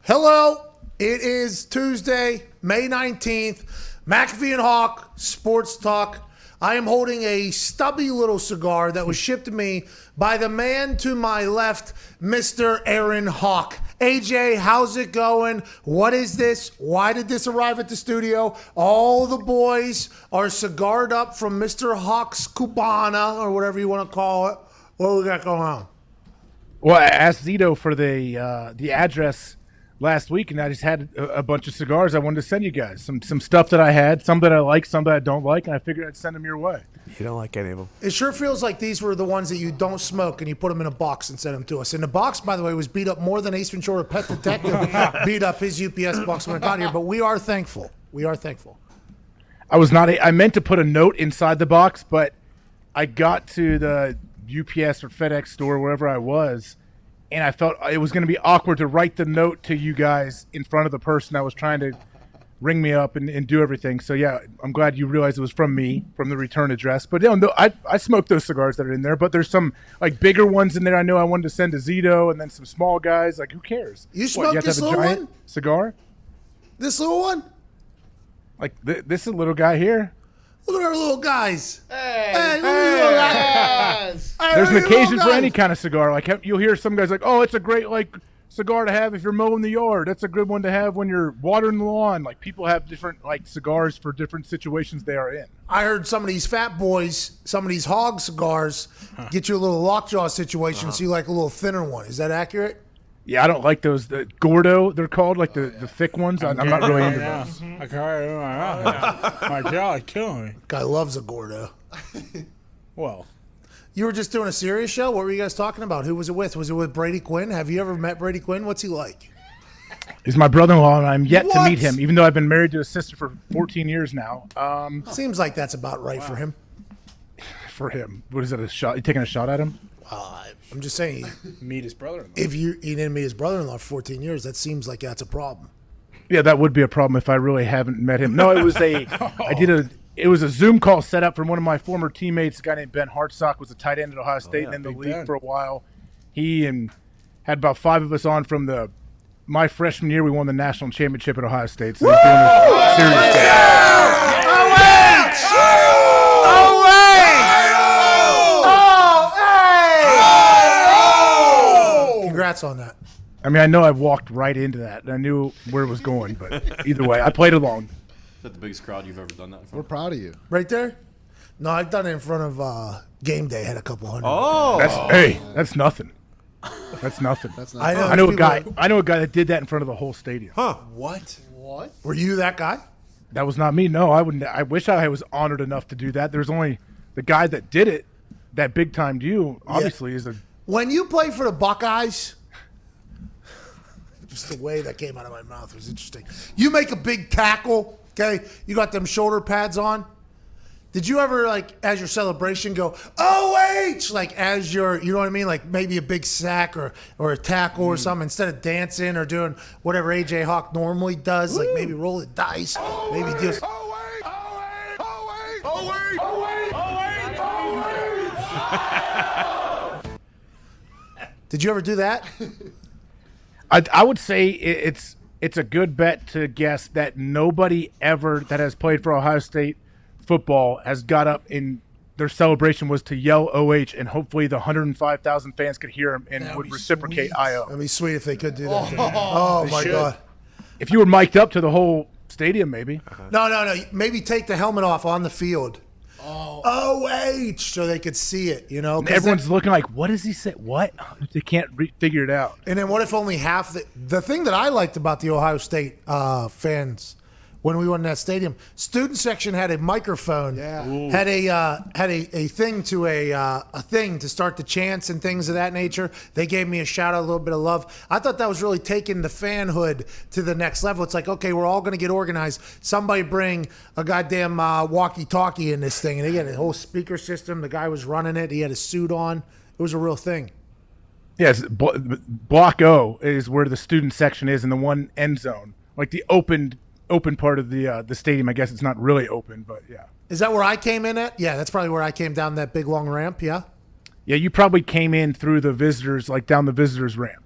Hello, it is Tuesday, May 19th. McAfee and Hawk, Sports Talk. I am holding a stubby little cigar that was shipped to me by the man to my left, Mr. Aaron Hawk. AJ, how's it going? What is this? Why did this arrive at the studio? All the boys are cigared up from Mr. Hawk's Cubana, or whatever you want to call it. What do we got going on? Well, I asked Zito for the address last week, and I just had a bunch of cigars I wanted to send you guys. Some stuff that I had, some that I like, some that I don't like, and I figured I'd send them your way. You don't like any of them. It sure feels like these were the ones that you don't smoke, and you put them in a box and send them to us. And the box, by the way, was beat up more than Ace Ventura Pet Detective beat up his UPS box when it got here. But we are thankful. We are thankful. I meant to put a note inside the box, but I got to the UPS or FedEx store, wherever I was, and I felt it was going to be awkward to write the note to you guys in front of the person that was trying to ring me up and do everything. So, yeah, I'm glad you realized it was from me, from the return address. But, no, I smoked those cigars that are in there, but there's some, like, bigger ones in there I know I wanted to send to Zito, and then some small guys. Like, who cares? You smoked this little one? Cigar? This little one? Like, this is a little guy here. Look at our little guys. Hey, look at little guys. Hey, there's an look at occasion little for any guys. kind of cigar. Like you'll hear some guys like, "Oh, it's a great cigar to have if you're mowing the yard. That's a good one to have when you're watering the lawn." Like people have different cigars for different situations they are in. I heard some of these fat boys, some of these hog cigars, get you a little lockjaw situation, so you like a little thinner one. Is that accurate? Yeah, I don't like those. The Gordo, they're called, like the thick ones. I'm not really into those. I can't do my mouth. My jaw is killing me. Guy loves a Gordo. Well, You were just doing a serious show? What were you guys talking about? Who was it with? Was it with Brady Quinn? Have you ever met Brady Quinn? What's he like? He's my brother-in-law, and I'm yet to What? meet him, even though I've been married to his sister for 14 years now. Seems like that's about right for him. For him, what is it? A shot? You taking a shot at him? I'm just saying, meet his brother-in-law. if you didn't meet his brother-in-law for 14 years, that seems like that's a problem. Yeah, that would be a problem if I really haven't met him. No, it was it was a Zoom call set up from one of my former teammates. A guy named Ben Hartsock was a tight end at Ohio State and in the Big league Ben. for a while. He and had about 5 of us on from my freshman year. We won the national championship at Ohio State. So he's doing a serious thing. Congrats on that. I mean, I know I walked right into that, and I knew where it was going, but either way, I played along. Is that the biggest crowd you've ever done that in front We're of? proud of you. Right there? No, I've done it in front of Game Day. Had a couple hundred. Oh, That's nothing. That's nothing. That's not. I know. I know a people- guy that did that in front of the whole stadium. huh? What? What? Were you that guy? That was not me. No, I wouldn't. I wish I was honored enough to do that. There's only the guy that did it, that big time you, obviously, is a. When you play for the Buckeyes, just the way that came out of my mouth was interesting. You make a big tackle, okay? You got them shoulder pads on. Did you ever, as your celebration, go, OH, as your, you know what I mean? Like maybe a big sack or a tackle or something, instead of dancing or doing whatever AJ Hawk normally does, like maybe roll the dice, maybe do. Did you ever do that? I would say it's a good bet to guess that nobody ever that has played for Ohio State football has got up in their celebration was to yell OH, and hopefully the 105,000 fans could hear him and would reciprocate IO. That'd be sweet if they could do that. Oh my God. If you were mic'd up to the whole stadium, maybe. No. Maybe take the helmet off on the field. OH, so they could see it, you know? And everyone's looking like, what does he say? What? They can't figure it out. And then what if only half the thing that I liked about the Ohio State fans when we went in that stadium, student section had a microphone, had a thing to a thing to start the chants and things of that nature. They gave me a shout out, a little bit of love. I thought that was really taking the fanhood to the next level. It's like, okay, we're all going to get organized. Somebody bring a goddamn walkie-talkie in this thing, and they had a whole speaker system. The guy was running it. He had a suit on. It was a real thing. Yes, Block O is where the student section is in the one end zone, like the open part of the stadium. I guess it's not really open, but yeah. Is that where I came in at? Yeah, that's probably where I came down that big long ramp. Yeah. Yeah, you probably came in through the visitors, like down the visitors ramp.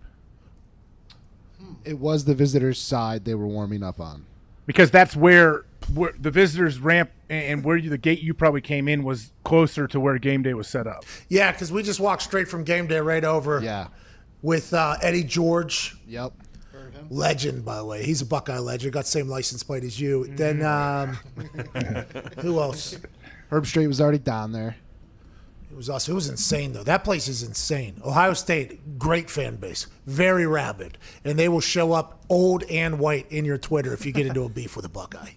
It was the visitors' side they were warming up on. Because that's where the visitors ramp and where the gate you probably came in was closer to where game day was set up. Yeah, because we just walked straight from game day right over. Yeah. With Eddie George. Yep. Legend, by the way. He's a Buckeye legend. Got the same license plate as you. Then who else? Herb Strait was already down there. It was us. It was insane, though. That place is insane. Ohio State, great fan base. Very rabid. And they will show up old and white in your Twitter if you get into a beef with a Buckeye.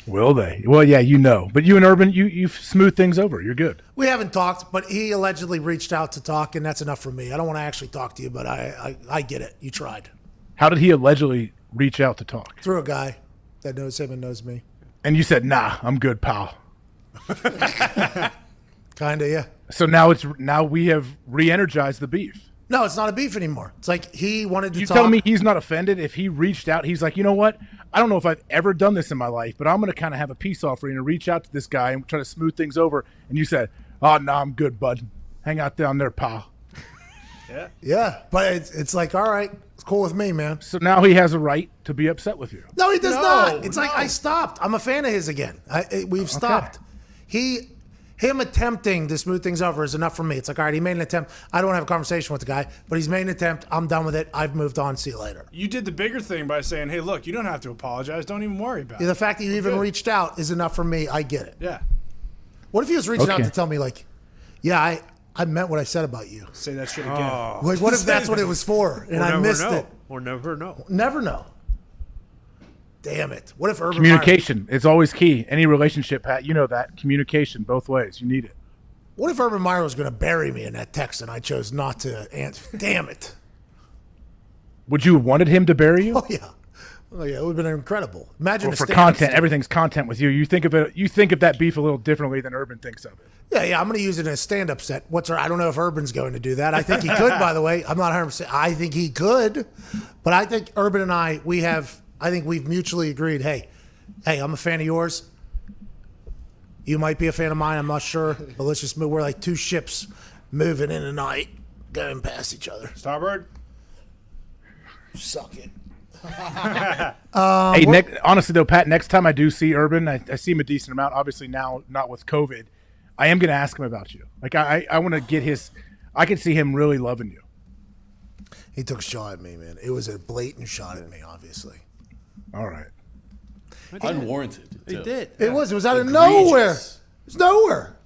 Will they? Well, yeah, you know. But you and Urban, you've smoothed things over. You're good. We haven't talked, but he allegedly reached out to talk, and that's enough for me. I don't want to actually talk to you, but I get it. You tried. How did he allegedly reach out to talk? Through a guy that knows him and knows me. And you said, nah, I'm good, pal. Kinda, yeah. So now we have re-energized the beef. No, it's not a beef anymore. It's like he wanted to You talk. tell me he's not offended if he reached out. He's like, you know what? I don't know if I've ever done this in my life, but I'm going to kind of have a peace offering and reach out to this guy and try to smooth things over. And you said, oh, no, I'm good, bud. Hang out down there, pal. Yeah, but it's like, all right, it's cool with me, man. So now he has a right to be upset with you. No, he does not. It's like I stopped. I'm a fan of his again. We've stopped. Him attempting to smooth things over is enough for me. It's like, all right, he made an attempt. I don't want to have a conversation with the guy, but he's made an attempt. I'm done with it. I've moved on. See you later. You did the bigger thing by saying, hey, look, you don't have to apologize. Don't even worry about Yeah, it. the fact that you even reached out is enough for me. I get it. Yeah. What if he was reaching out Okay. to tell me, like, yeah, I meant what I said about you? Say that shit again. Like, what if that's what it was for and I missed it? We'll never know. Never know. Damn it. What if Urban Communication is always key. Any relationship, Pat, you know that. Communication both ways. You need it. What if Urban Meyer was going to bury me in that text and I chose not to answer? Damn it. Would you have wanted him to bury you? Oh, yeah. Oh, yeah. It would have been incredible. Imagine Well, a for stand-up content, set. everything's content with you. You think of it. You think of that beef a little differently than Urban thinks of it. Yeah. I'm going to use it in a stand-up set. I don't know if Urban's going to do that. I think he could, by the way. I'm not 100%. I think he could. But I think Urban and I think we've mutually agreed, hey, I'm a fan of yours. You might be a fan of mine. I'm not sure. But let's just move. We're like two ships moving in the night, going past each other. Starboard? Suck it. Hey, honestly though, Pat, next time I do see Urban, I see him a decent amount. Obviously now, not with COVID. I am going to ask him about you. Like I want to get his. I can see him really loving you. He took a shot at me, man. It was a blatant shot at me, obviously. All right. Unwarranted. He did. It was out of nowhere. It was nowhere.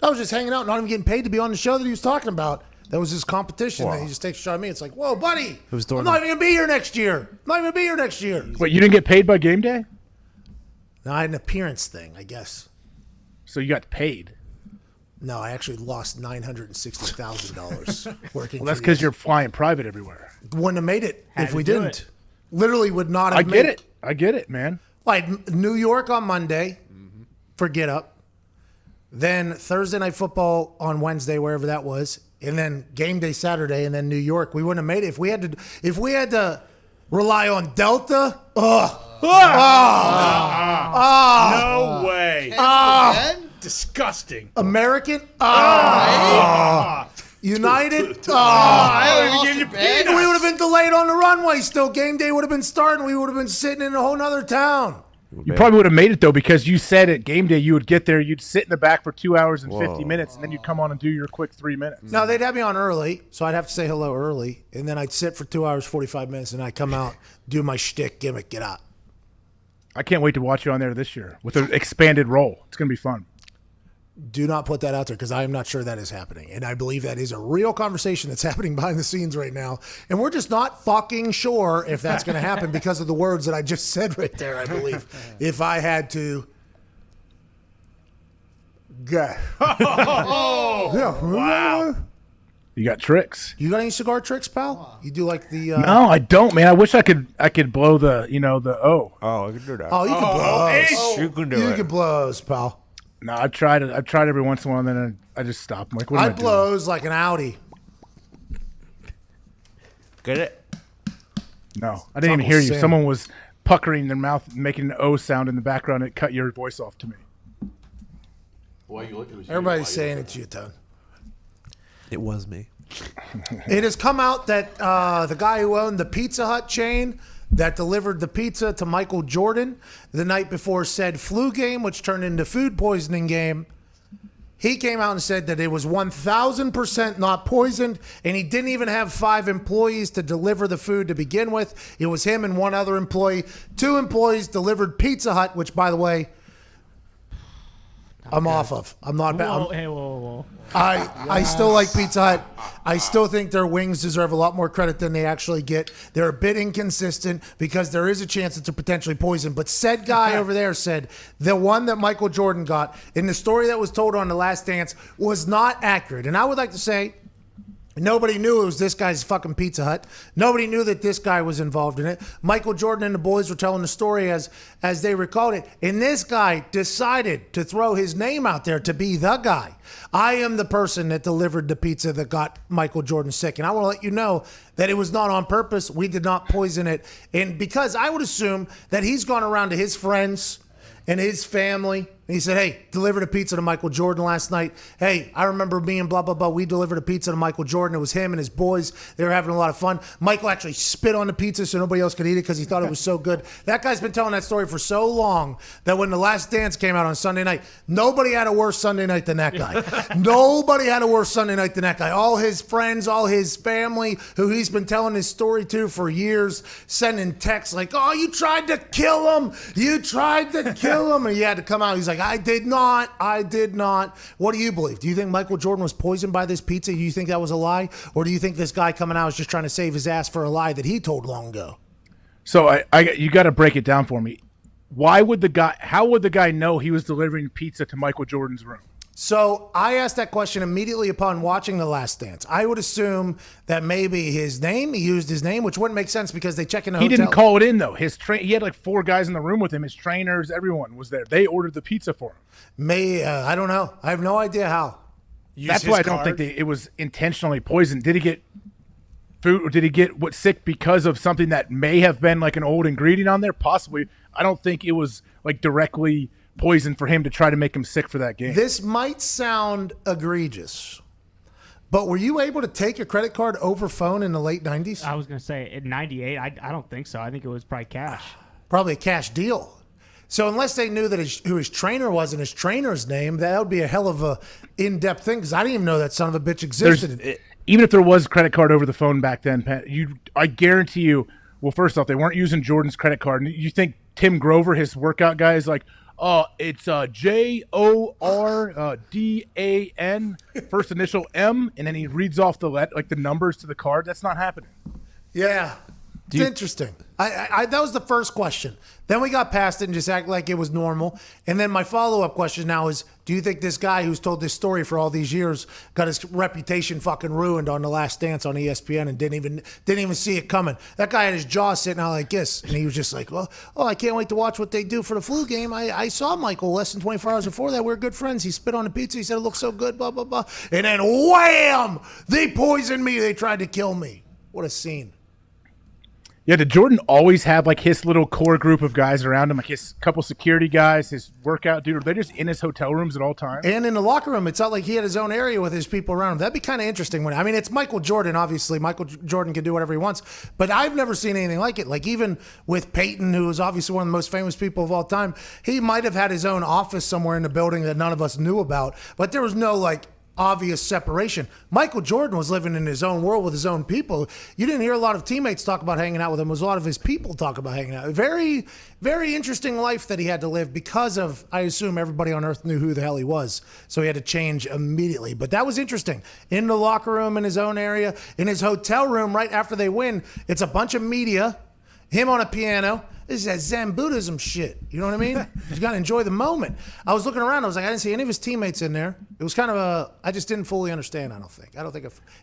I was just hanging out, not even getting paid to be on the show that he was talking about. That was his competition. And he just takes a shot at me. It's like, whoa, buddy. was I'm not even going to be here next year. Wait, you didn't get paid by game day? No, I had an appearance thing, I guess. So you got paid. No, I actually lost $960,000 working. Well, that's because you're flying private everywhere. Wouldn't have made it if we to do didn't. Literally would not have I made get it. it. I get it, man. I had New York on Monday for Get Up. Then Thursday Night Football on Wednesday, wherever that was. And then game day Saturday, and then New York. We wouldn't have made it if we had to rely on Delta. No way. Disgusting. American. United. I don't even give you peanuts. We would have been delayed on the runway still. Game day would have been starting. We would have been sitting in a whole nother town. You probably would have made it though, because you said at game day you would get there, you'd sit in the back for 2 hours and 50 minutes, and then you'd come on and do your quick 3 minutes. No, they'd have me on early, so I'd have to say hello early, and then I'd sit for 2 hours, 45 minutes, and I'd come out, do my shtick, gimmick, get out. I can't wait to watch you on there this year with an expanded role. It's going to be fun. Do not put that out there because I am not sure that is happening. And I believe that is a real conversation that's happening behind the scenes right now. And we're just not fucking sure if that's going to happen because of the words that I just said right there, I believe. If I had to. Yeah. Wow. You got tricks. You got any cigar tricks, pal? You do like the. No, I don't, man. I wish I could blow the O. Oh, I can do that. Oh, you can blow those. You can do You it. can blow those, pal. No, I've tried it. I've tried every once in a while, and then I just stopped. I'm like, what am I I doing? blows like an Audi. Get it? No, I didn't even Uncle hear you. Sam. Someone was puckering their mouth, making an O sound in the background. It cut your voice off to me. Why you look? It was you. Everybody's Why you saying look- it's you, Tone. It was me. It has come out that the guy who owned the Pizza Hut chain that delivered the pizza to Michael Jordan the night before said flu game, which turned into food poisoning game, he came out and said that it was 1,000% not poisoned, and he didn't even have 5 employees to deliver the food to begin with. It was him and one other employee. 2 employees delivered Pizza Hut, which, by the way, I'm off of. I'm not bad. Whoa. I still like Pizza Hut. I still think their wings deserve a lot more credit than they actually get. They're a bit inconsistent because there is a chance that they're potentially poisoned. But said guy over there said the one that Michael Jordan got in the story that was told on The Last Dance was not accurate. And I would like to say nobody knew it was this guy's fucking Pizza Hut. Nobody knew that this guy was involved in it. Michael Jordan and the boys were telling the story as they recalled it. And this guy decided to throw his name out there to be the guy. I am the person that delivered the pizza that got Michael Jordan sick. And I want to let you know that it was not on purpose. We did not poison it. And because I would assume that he's gone around to his friends and his family. And he said, hey, delivered a pizza to Michael Jordan last night. Hey, I remember me and blah, blah, blah. We delivered a pizza to Michael Jordan. It was him and his boys. They were having a lot of fun. Michael actually spit on the pizza so nobody else could eat it because he thought it was so good. That guy's been telling that story for so long that when The Last Dance came out on Sunday night, nobody had a worse Sunday night than that guy. Nobody had a worse Sunday night than that guy. All his friends, all his family, who he's been telling his story to for years, sending texts like, oh, you tried to kill him. You tried to kill him. And he had to come out. He's like, I did not. What do you believe? Do you think Michael Jordan was poisoned by this pizza? Do you think that was a lie? Or do you think this guy coming out is just trying to save his ass for a lie that he told long ago? So you got to break it down for me. How would the guy know he was delivering pizza to Michael Jordan's room? So I asked that question immediately upon watching The Last Dance. I would assume that maybe he used his name, which wouldn't make sense because they check in the hotel. He didn't call it in, though. He had like 4 guys in the room with him. His trainers, everyone was there. They ordered the pizza for him. I don't know. I have no idea how. That's why I don't think it was intentionally poisoned. Did he get food or did he get sick because of something that may have been like an old ingredient on there? Possibly. I don't think it was like directly poison for him to try to make him sick for that game. This might sound egregious, but were you able to take a credit card over phone in the late 90s? I was going to say, in 98, I don't think so. I think it was probably cash. Probably a cash deal. So unless they knew that who his trainer was and his trainer's name, that would be a hell of a in-depth thing because I didn't even know that son of a bitch existed. Even if there was a credit card over the phone back then, Pat, I guarantee you, well, first off, they weren't using Jordan's credit card. And you think Tim Grover, his workout guy, is like, it's JORDAN, first initial M, and then he reads off the numbers to the card. That's not happening. Yeah. It's interesting. That was the first question. Then we got past it and just act like it was normal. And then my follow-up question now is, do you think this guy who's told this story for all these years got his reputation fucking ruined on The Last Dance on ESPN and didn't even see it coming? That guy had his jaw sitting out like this, and he was just like, I can't wait to watch what they do for the flu game. I saw Michael less than 24 hours before that. We were good friends. He spit on the pizza. He said it looked so good, blah, blah, blah. And then wham! They poisoned me. They tried to kill me. What a scene. Yeah, did Jordan always have like his little core group of guys around him, like his couple security guys, his workout dude? Are they just in his hotel rooms at all times? And in the locker room, it's not like he had his own area with his people around him. That'd be kind of interesting. It's Michael Jordan, obviously. Michael Jordan can do whatever he wants. But I've never seen anything like it. Like even with Peyton, who is obviously one of the most famous people of all time, he might have had his own office somewhere in the building that none of us knew about. But there was no obvious separation. Michael Jordan was living in his own world with his own people. You didn't hear a lot of teammates talk about hanging out with him. It was a lot of his people talk about hanging out. Very, very interesting life that he had to live because of, I assume everybody on earth knew who the hell he was. So he had to change immediately. But that was interesting. In the locker room, in his own area, in his hotel room right after they win, it's a bunch of media, him on a piano. This is that Zen Buddhism shit. You know what I mean? You got to enjoy the moment. I was looking around. I was like, I didn't see any of his teammates in there. It was kind of I just didn't fully understand, I don't think.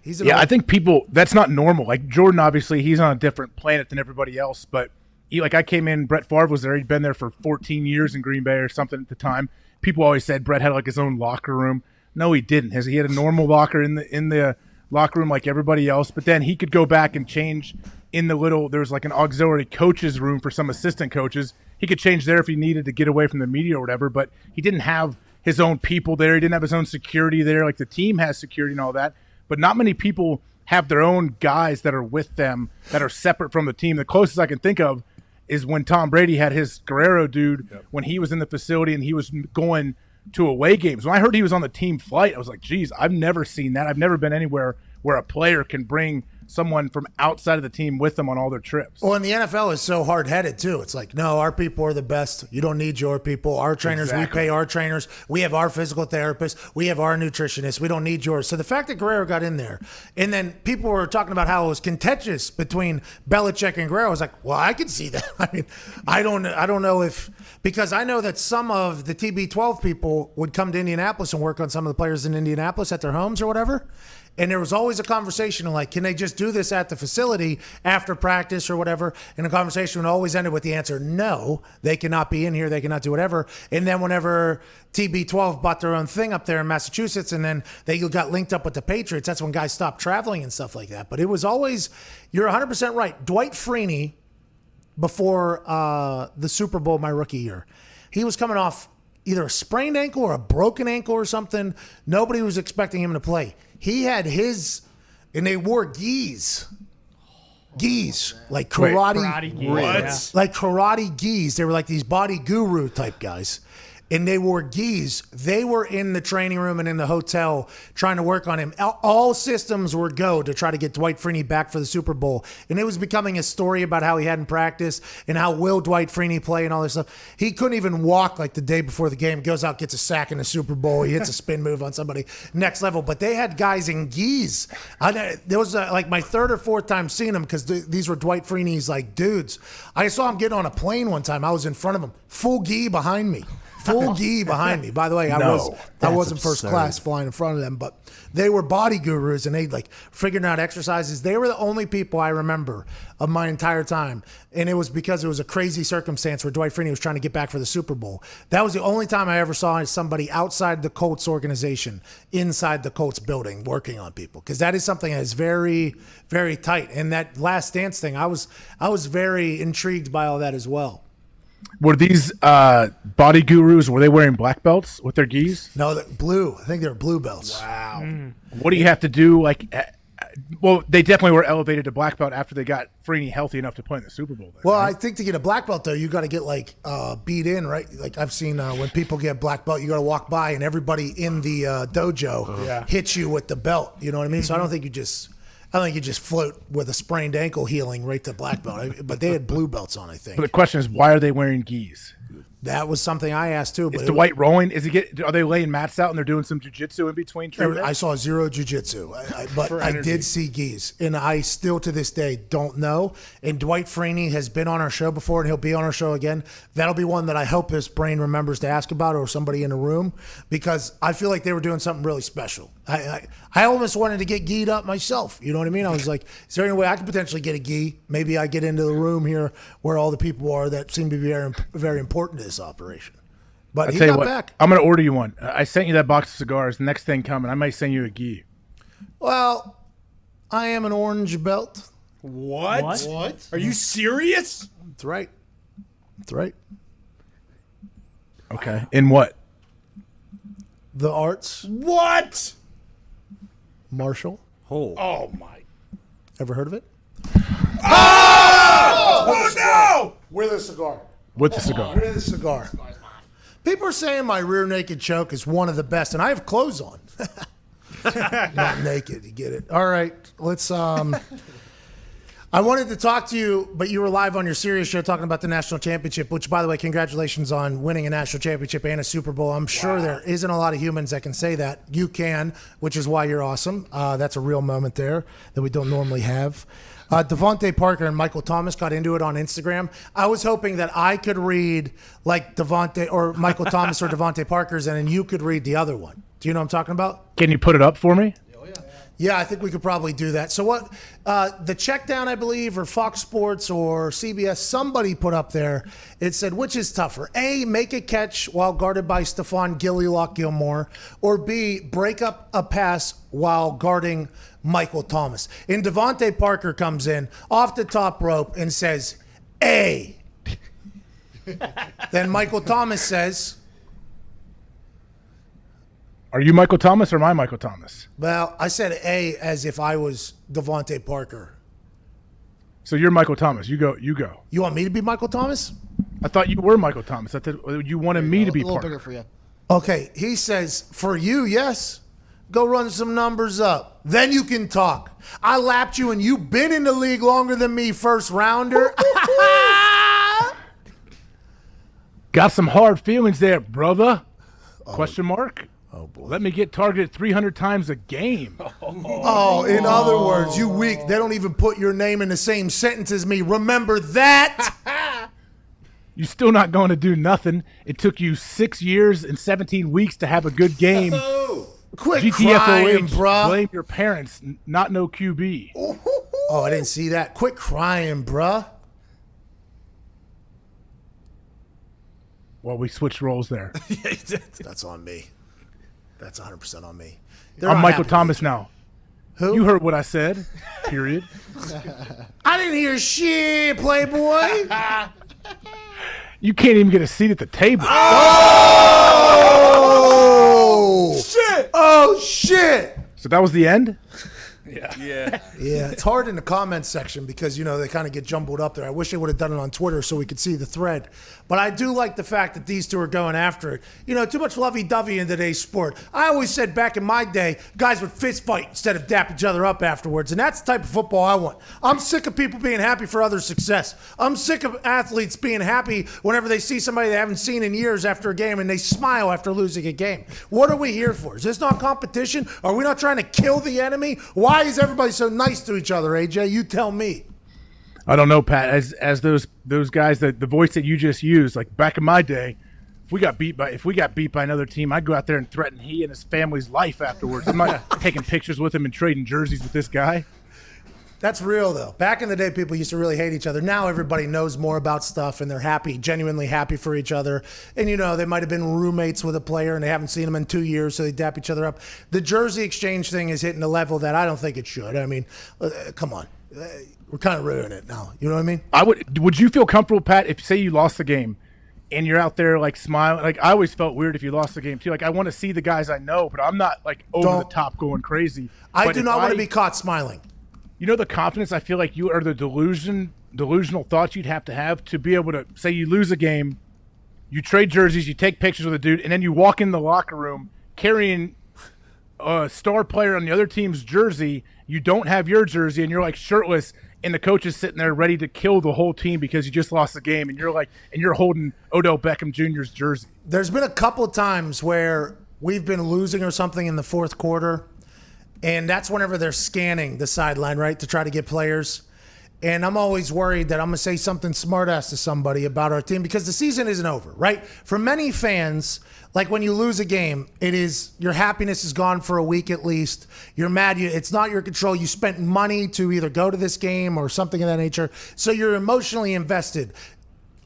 He's I think people, that's not normal. Like Jordan, obviously, he's on a different planet than everybody else. But I came in, Brett Favre was there. He'd been there for 14 years in Green Bay or something at the time. People always said Brett had like his own locker room. No, he didn't. He had a normal locker in the locker room like everybody else. But then he could go back and change in there's like an auxiliary coaches room for some assistant coaches. He could change there if he needed to get away from the media or whatever, but he didn't have his own people there. He didn't have his own security there. Like the team has security and all that, but not many people have their own guys that are with them that are separate from the team. The closest I can think of is when Tom Brady had his Guerrero dude when he was in the facility and he was going to away games. When I heard he was on the team flight, I was like, geez, I've never seen that. I've never been anywhere where a player can bring someone from outside of the team with them on all their trips. Well, and the NFL is so hard-headed, too. It's like, no, our people are the best. You don't need your people. Our trainers, we pay our trainers. We have our physical therapists. We have our nutritionists. We don't need yours. So the fact that Guerrero got in there, and then people were talking about how it was contentious between Belichick and Guerrero. I was like, well, I could see that. I mean, I don't know if – because I know that some of the TB12 people would come to Indianapolis and work on some of the players in Indianapolis at their homes or whatever. And there was always a conversation of like, can they just do this at the facility after practice or whatever? And the conversation always ended with the answer, no, they cannot be in here. They cannot do whatever. And then whenever TB12 bought their own thing up there in Massachusetts and then they got linked up with the Patriots, that's when guys stopped traveling and stuff like that. But it was always, you're 100% right. Dwight Freeney, before the Super Bowl my rookie year, he was coming off either a sprained ankle or a broken ankle or something. Nobody was expecting him to play. He had his, and they wore gis. Gis, like karate. What? Like karate gis. They were like these body guru type guys. And they wore gis. They were in the training room and in the hotel trying to work on him. All systems were go to try to get Dwight Freeney back for the Super Bowl. And it was becoming a story about how he hadn't practiced and how will Dwight Freeney play and all this stuff. He couldn't even walk like the day before the game. Goes out, gets a sack in the Super Bowl. He hits a spin move on somebody. Next level. But they had guys in gis. There was like my third or fourth time seeing them because these were Dwight Freeney's like dudes. I saw him get on a plane one time. I was in front of him. Full gi behind me. Full gi behind me. By the way, I wasn't first class flying in front of them, but they were body gurus and they like figuring out exercises. They were the only people I remember of my entire time. And it was because it was a crazy circumstance where Dwight Freeney was trying to get back for the Super Bowl. That was the only time I ever saw somebody outside the Colts organization, inside the Colts building, working on people. Because that is something that is very, very tight. And that Last Dance thing, I was very intrigued by all that as well. Were these body gurus, were they wearing black belts with their gis? No, blue. I think they were blue belts. Wow. What do you have to do? Like, well, they definitely were elevated to black belt after they got Freeney healthy enough to play in the Super Bowl. Well, right? I think to get a black belt, though, you got to get, like, beat in, right? Like, I've seen when people get black belt, you got to walk by and everybody in the dojo hits you with the belt. You know what I mean? So I don't think you just float with a sprained ankle healing right to black belt. But they had blue belts on, I think. But the question is, why are they wearing gis? That was something I asked too. Is Dwight rolling? Are they laying mats out and they're doing some jujitsu in between? I saw zero jujitsu, but I did see gis, and I still to this day don't know. And Dwight Freeney has been on our show before, and he'll be on our show again. That'll be one that I hope his brain remembers to ask about, or somebody in the room, because I feel like they were doing something really special. I almost wanted to get gied up myself. You know what I mean? I was like, is there any way I could potentially get a gi? Maybe I get into the room here where all the people are that seem to be very, very important to this operation. But he got back. I'm going to order you one. I sent you that box of cigars. The next thing coming, I might send you a gi. Well, I am an orange belt. What? Are you serious? That's right. That's right. Okay. In what? The arts. What? Martial. Oh my. Ever heard of it? Oh no! With a cigar. With the cigar. With a cigar. People are saying my rear naked choke is one of the best, and I have clothes on. Not naked, you get it. All right, let's I wanted to talk to you, but you were live on your Sirius show talking about the national championship, which, by the way, congratulations on winning a national championship and a Super Bowl. I'm sure there isn't a lot of humans that can say that. You can, which is why you're awesome. That's a real moment there that we don't normally have. Devontae Parker and Michael Thomas got into it on Instagram. I was hoping that I could read like Devontae or Michael Thomas or Devontae Parker's, and then you could read the other one. Do you know what I'm talking about? Can you put it up for me? Yeah, I think we could probably do that. So what the check down, I believe, or Fox Sports or CBS, somebody put up there, it said, which is tougher? A, make a catch while guarded by Stephon Gilmore, or B, break up a pass while guarding Michael Thomas. And Devontae Parker comes in off the top rope and says, A. Then Michael Thomas says, Are you Michael Thomas or am I Michael Thomas? Well, I said A as if I was Devontae Parker. So you're Michael Thomas. You go. You go. You want me to be Michael Thomas? I thought you were Michael Thomas. I thought you wanted me to be A little Parker. bigger for you. Okay, he says, for you, yes. Go run some numbers up. Then you can talk. I lapped you and you've been in the league longer than me, first rounder. Got some hard feelings there, brother. Question mark? Oh, boy. Let me get targeted 300 times a game. Oh, in other words, you weak. They don't even put your name in the same sentence as me. Remember that? You still not going to do nothing. It took you 6 years and 17 weeks to have a good game. Quit crying, bruh. Blame your parents, not no QB. Oh, I didn't see that. Quit crying, bruh. Well, we switched roles there. That's on me. That's 100% on me. I'm Michael Thomas now. Who? You heard what I said, period. I didn't hear shit, Playboy. You can't even get a seat at the table. Oh, shit. Oh, shit. So that was the end? Yeah. Yeah, it's hard in the comments section because, they kind of get jumbled up there. I wish they would have done it on Twitter so we could see the thread. But I do like the fact that these two are going after it. Too much lovey-dovey in today's sport. I always said back in my day, guys would fist fight instead of dap each other up afterwards. And that's the type of football I want. I'm sick of people being happy for other success. I'm sick of athletes being happy whenever they see somebody they haven't seen in years after a game and they smile after losing a game. What are we here for? Is this not competition? Are we not trying to kill the enemy? Why is everybody so nice to each other, AJ? You tell me. I don't know, Pat. As those guys, the voice that you just used, like back in my day, if we got beat by another team, I'd go out there and threaten he and his family's life afterwards. I'm not taking pictures with him and trading jerseys with this guy. That's real, though. Back in the day, people used to really hate each other. Now everybody knows more about stuff, and they're happy, genuinely happy for each other. And, they might have been roommates with a player, and they haven't seen him in 2 years, so they dap each other up. The jersey exchange thing is hitting a level that I don't think it should. I mean, come on. We're kind of ruining it now. You know what I mean? Would you feel comfortable, Pat, if, say, you lost the game, and you're out there, like, smiling? Like, I always felt weird if you lost the game, too. Like, I want to see the guys I know, but I'm not, like, over the top going crazy. I do not want to be caught smiling. The confidence I feel like you are, the delusional thoughts you'd have to be able to say you lose a game, you trade jerseys, you take pictures with a dude, and then you walk in the locker room carrying a star player on the other team's jersey. You don't have your jersey, and you're like shirtless, and the coach is sitting there ready to kill the whole team because you just lost the game, and you're holding Odell Beckham Jr.'s jersey. There's been a couple of times where we've been losing or something in the fourth quarter. And that's whenever they're scanning the sideline, right, to try to get players. And I'm always worried that I'm going to say something smart-ass to somebody about our team because the season isn't over, right? For many fans, like when you lose a game, it is your happiness is gone for a week at least. You're mad. It's not your control. You spent money to either go to this game or something of that nature. So you're emotionally invested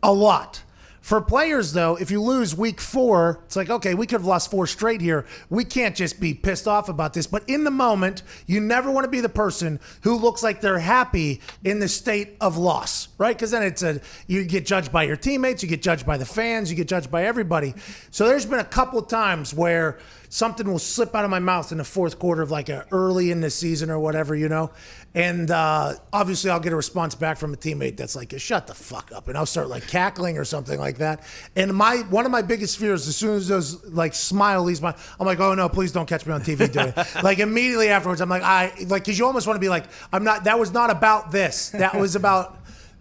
a lot. For players, though, if you lose week 4, it's like, okay, we could have lost 4 straight here. We can't just be pissed off about this. But in the moment, you never want to be the person who looks like they're happy in the state of loss, right? Because then you get judged by your teammates, you get judged by the fans, you get judged by everybody. So there's been a couple of times where something will slip out of my mouth in the fourth quarter of like early in the season or whatever, And obviously I'll get a response back from a teammate that's like, shut the fuck up. And I'll start like cackling or something like that. And one of my biggest fears, as soon as those like smile leaves I'm like, oh no, please don't catch me on TV doing it. Like immediately afterwards, I'm like, because you almost want to be like, that was not about this. That was about,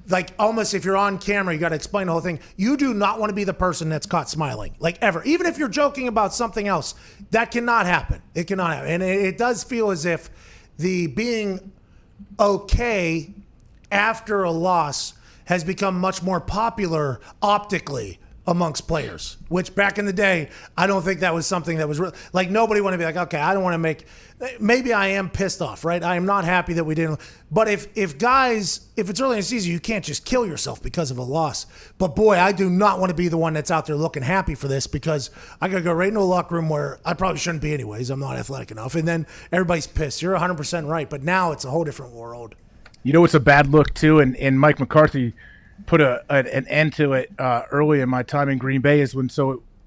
like, almost if you're on camera, you got to explain the whole thing. You do not want to be the person that's caught smiling, like ever. Even if you're joking about something else, that cannot happen. It cannot happen. And it does feel as if the being okay after a loss has become much more popular optically amongst players, which back in the day, I don't think that was something that was real. Like nobody wanted to be like, okay, I don't want to maybe I am pissed off, right? I am not happy that we didn't. But if it's early in the season, you can't just kill yourself because of a loss. But boy, I do not want to be the one that's out there looking happy for this because I got to go right into a locker room where I probably shouldn't be anyways. I'm not athletic enough. And then everybody's pissed. You're 100% right. But now it's a whole different world. It's a bad look too. And Mike McCarthy put an end to it early in my time in Green Bay is when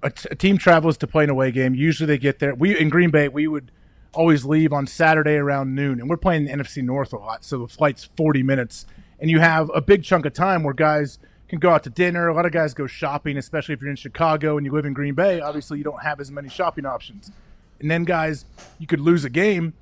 a team travels to play an away game. Usually they get there. In Green Bay, we would always leave on Saturday around noon, and we're playing the NFC North a lot, so the flight's 40 minutes, and you have a big chunk of time where guys can go out to dinner. A lot of guys go shopping, especially if you're in Chicago and you live in Green Bay. Obviously, you don't have as many shopping options. And then guys, you could lose a game,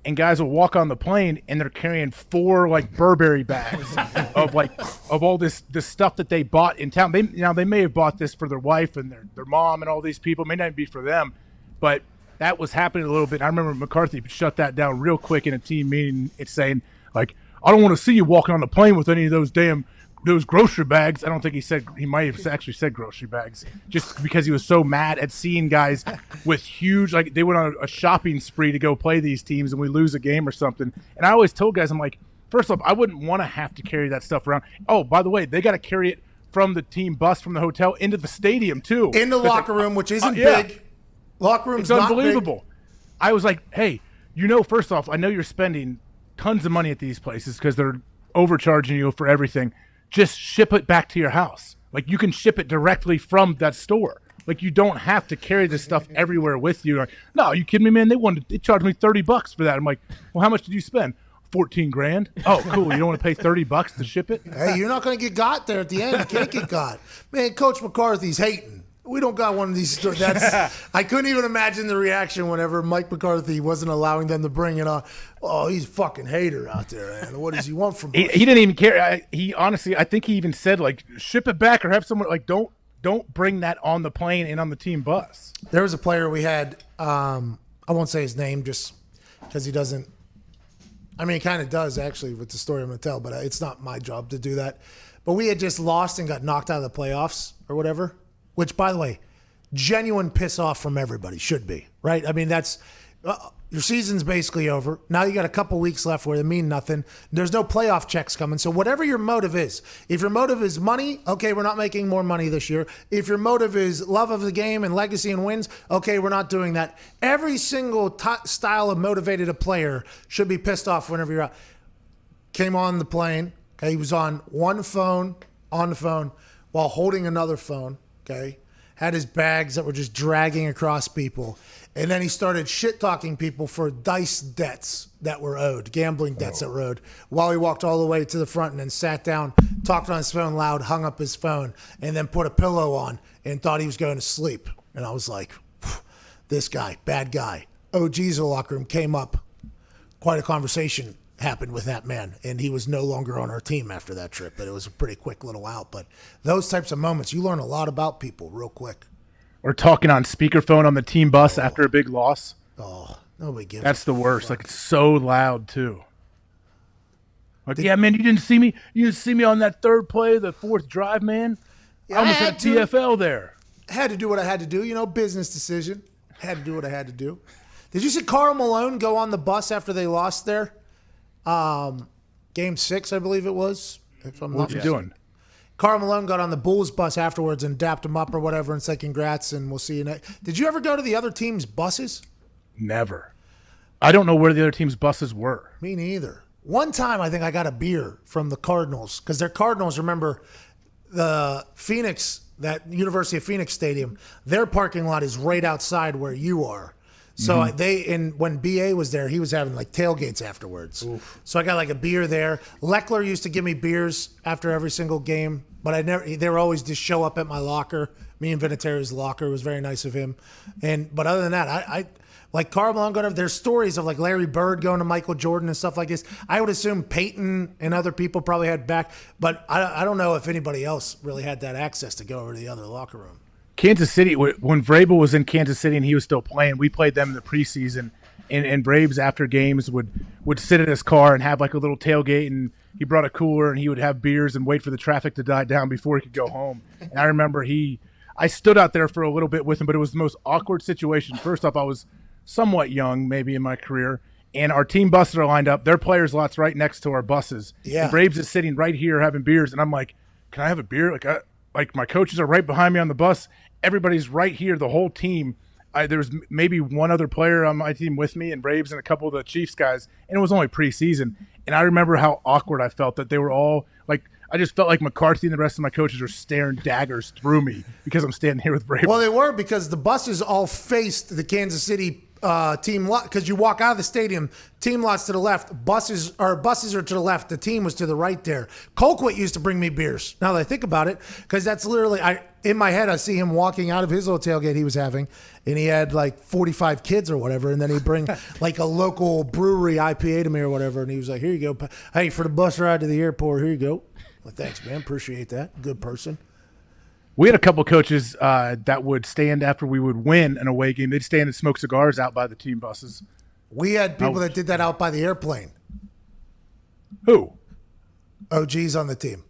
and guys will walk on the plane and they're carrying 4 like Burberry bags of all this stuff that they bought in town. They may have bought this for their wife and their mom and all these people. It may not be for them, but that was happening a little bit. I remember McCarthy shut that down real quick in a team meeting. It's saying like, I don't want to see you walking on the plane with any of those grocery bags. I don't think he might have actually said grocery bags, just because he was so mad at seeing guys with huge, like they went on a shopping spree to go play these teams and we lose a game or something. And I always told guys, I'm like, first off, I wouldn't want to have to carry that stuff around. Oh, by the way, they got to carry it from the team bus from the hotel into the stadium too. In the locker room, which isn't big. Locker room's it's not unbelievable. Big. I was like, hey, first off, I know you're spending tons of money at these places because they're overcharging you for everything. Just ship it back to your house. Like, you can ship it directly from that store. Like, you don't have to carry this stuff everywhere with you. Like, no, are you kidding me, man? They charged me $30 for that. I'm like, well, how much did you spend? 14 grand. Oh, cool. You don't want to pay $30 to ship it? Hey, you're not going to get got there at the end. You can't get got. Man, Coach McCarthy's hating. We don't got one of these. I couldn't even imagine the reaction whenever Mike McCarthy wasn't allowing them to bring it on. Oh, he's a fucking hater out there, man. What does he want from us? He didn't even care. He honestly, I think he even said, like, ship it back or have someone, like, don't bring that on the plane and on the team bus. There was a player we had, I won't say his name just because he doesn't. I mean, he kind of does, actually, with the story I'm going to tell, but it's not my job to do that. But we had just lost and got knocked out of the playoffs or whatever. Which, by the way, genuine piss off from everybody should be, right? I mean, that's your season's basically over. Now you got a couple weeks left where they mean nothing. There's no playoff checks coming. So whatever your motive is, if your motive is money, okay, we're not making more money this year. If your motive is love of the game and legacy and wins, okay, we're not doing that. Every single style of motivated a player should be pissed off whenever you're out. Came on the plane. Okay, he was on the phone while holding another phone. Okay, had his bags that were just dragging across people. And then he started shit-talking people for dice debts that were owed, gambling debts that were owed, while he walked all the way to the front and then sat down, talked on his phone loud, hung up his phone, and then put a pillow on and thought he was going to sleep. And I was like, this guy, bad guy. OGs in the locker room came up. Quite a conversation happened with that man, and he was no longer on our team after that trip, but it was a pretty quick little out. But those types of moments, you learn a lot about people real quick. Or talking on speakerphone on the team bus after a big loss. Oh, nobody gives That's the worst. Like, it's so loud too. Like, yeah, man, you didn't see me on that third play, the fourth drive, man. Yeah, I almost had TFL there. I had to do what I had to do, business decision. Had to do what I had to do. Did you see Karl Malone go on the bus after they lost there? Game 6, I believe it was. What's he doing? Karl Malone got on the Bulls bus afterwards and dapped him up or whatever and said congrats and we'll see you next. Did you ever go to the other team's buses? Never. I don't know where the other team's buses were. Me neither. One time I think I got a beer from the Cardinals because they're Cardinals. Remember the Phoenix, that University of Phoenix stadium, their parking lot is right outside where you are. So when BA was there, he was having like tailgates afterwards. Oof. So I got like a beer there. Leckler used to give me beers after every single game, but they were always just show up at my locker. Me and Vinatieri's locker. It was very nice of him. But other than that, I like Karl Malone going over. There's stories of like Larry Bird going to Michael Jordan and stuff like this. I would assume Peyton and other people probably had back, but I don't know if anybody else really had that access to go over to the other locker room. Kansas City, when Vrabel was in Kansas City and he was still playing, we played them in the preseason, and Braves after games would sit in his car and have like a little tailgate, and he brought a cooler and he would have beers and wait for the traffic to die down before he could go home. And I remember I stood out there for a little bit with him, but it was the most awkward situation. First off, I was somewhat young maybe in my career, and our team buses are lined up. Their players' lot's right next to our buses. Yeah. And Braves is sitting right here having beers, and I'm like, can I have a beer? Like my coaches are right behind me on the bus. Everybody's right here, the whole team. There was maybe one other player on my team with me and Braves and a couple of the Chiefs guys, and it was only preseason. And I remember how awkward I felt that they were all like, I just felt like McCarthy and the rest of my coaches are staring daggers through me because I'm standing here with Brady. Well, they were, because the buses all faced the Kansas City team lot, because you walk out of the stadium, team lots to the left, buses are to the left, the team was to the right there. Colquitt used to bring me beers, now that I think about it, because that's literally, in my head I see him walking out of his little tailgate he was having, and he had like 45 kids or whatever, and then he'd bring like a local brewery IPA to me or whatever, and he was like, here you go, hey, for the bus ride to the airport, here you go. Well, thanks, man, appreciate that, good person. We had a couple coaches that would stand after we would win an away game. They'd stand and smoke cigars out by the team buses. We had people that did that out by the airplane. Who? OGs on the team.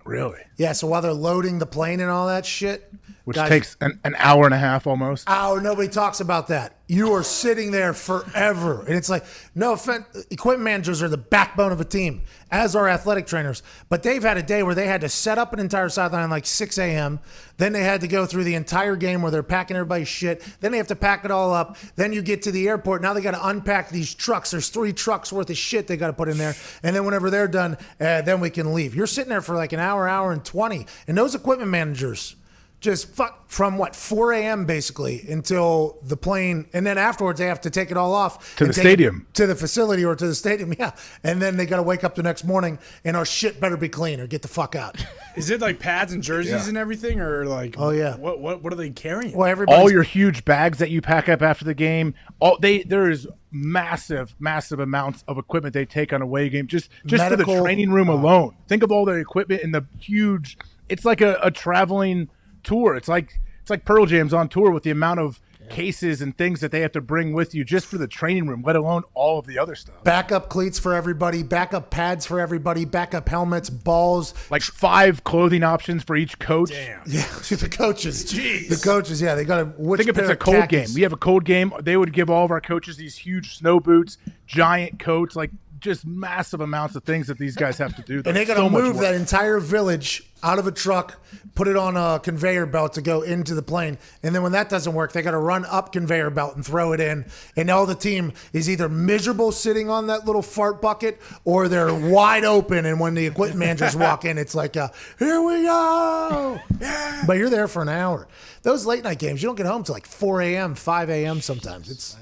Really? Yeah, so while they're loading the plane and all that shit. Which takes an hour and a half almost. Nobody talks about that. You are sitting there forever. And it's like, no offense, equipment managers are the backbone of a team, as are athletic trainers. But they've had a day where they had to set up an entire sideline like 6 a.m. Then they had to go through the entire game where they're packing everybody's shit. Then they have to pack it all up. Then you get to the airport. Now they got to unpack these trucks. There's 3 trucks worth of shit they got to put in there. And then whenever they're done, then we can leave. You're sitting there for like an hour and 20. And those equipment managers just from 4 a.m. basically until the plane, and then afterwards they have to take it all off to the stadium, to the facility or to the stadium, yeah. And then they got to wake up the next morning and our shit better be clean or get the fuck out. Is it like pads and jerseys and everything, or like? Oh yeah. What are they carrying? Well, all your huge bags that you pack up after the game. There is massive amounts of equipment they take on a away game just for the training room alone. Think of all the equipment and the huge. It's like a traveling tour. It's like Pearl Jam's on tour with the amount of cases and things that they have to bring with you just for the training room, let alone all of the other stuff. Backup cleats for everybody, backup pads for everybody, backup helmets, balls. Like 5 clothing options for each coach. Damn. Yeah, the coaches. Jeez. The coaches, yeah, they got to. Think if it's a cold game. We have a cold game. They would give all of our coaches these huge snow boots, giant coats, like just massive amounts of things that these guys have to do. And they got to move that entire village out of a truck, put it on a conveyor belt to go into the plane. And then when that doesn't work, they got to run up conveyor belt and throw it in. And all the team is either miserable sitting on that little fart bucket or they're wide open. And when the equipment managers walk in, it's like, here we go. Yeah. But you're there for an hour. Those late night games, you don't get home till like 4 a.m., 5 a.m. sometimes. It's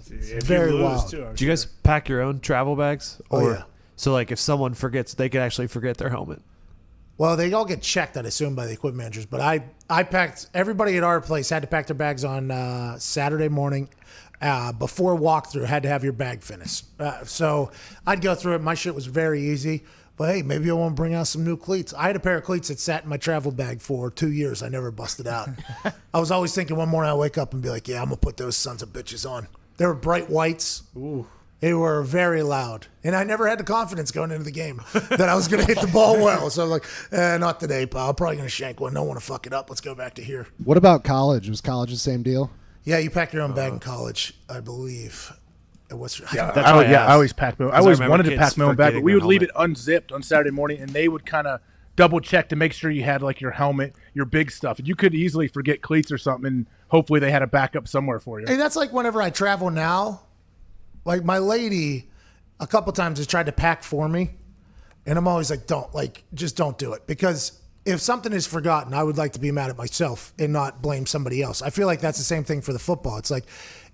very wild. Do you guys pack your own travel bags? Oh, yeah. So like if someone forgets, they could actually forget their helmet. Well, they all get checked, I'd assume, by the equipment managers. But I packed, everybody at our place had to pack their bags on Saturday morning. Before walkthrough, had to have your bag finished. So I'd go through it. My shit was very easy. But hey, maybe I want to bring out some new cleats. I had a pair of cleats that sat in my travel bag for 2 years. I never busted out. I was always thinking one morning I'll wake up and be like, yeah, I'm going to put those sons of bitches on. They were bright whites. Ooh. They were very loud. And I never had the confidence going into the game that I was going to hit the ball well. So I was like, not today, pal. I'm probably going to shank one. Don't want to fuck it up. Let's go back to here. What about college? Was college the same deal? Yeah, you pack your own bag in college, I believe. I always packed my own. I always wanted to pack my own bag, but we would leave it unzipped on Saturday morning, and they would kind of double check to make sure you had like your helmet, your big stuff. And you could easily forget cleats or something, and hopefully they had a backup somewhere for you. And that's like whenever I travel now, like my lady a couple times has tried to pack for me, and I'm always like, just don't do it. Because if something is forgotten, I would like to be mad at myself and not blame somebody else. I feel like that's the same thing for the football. It's like,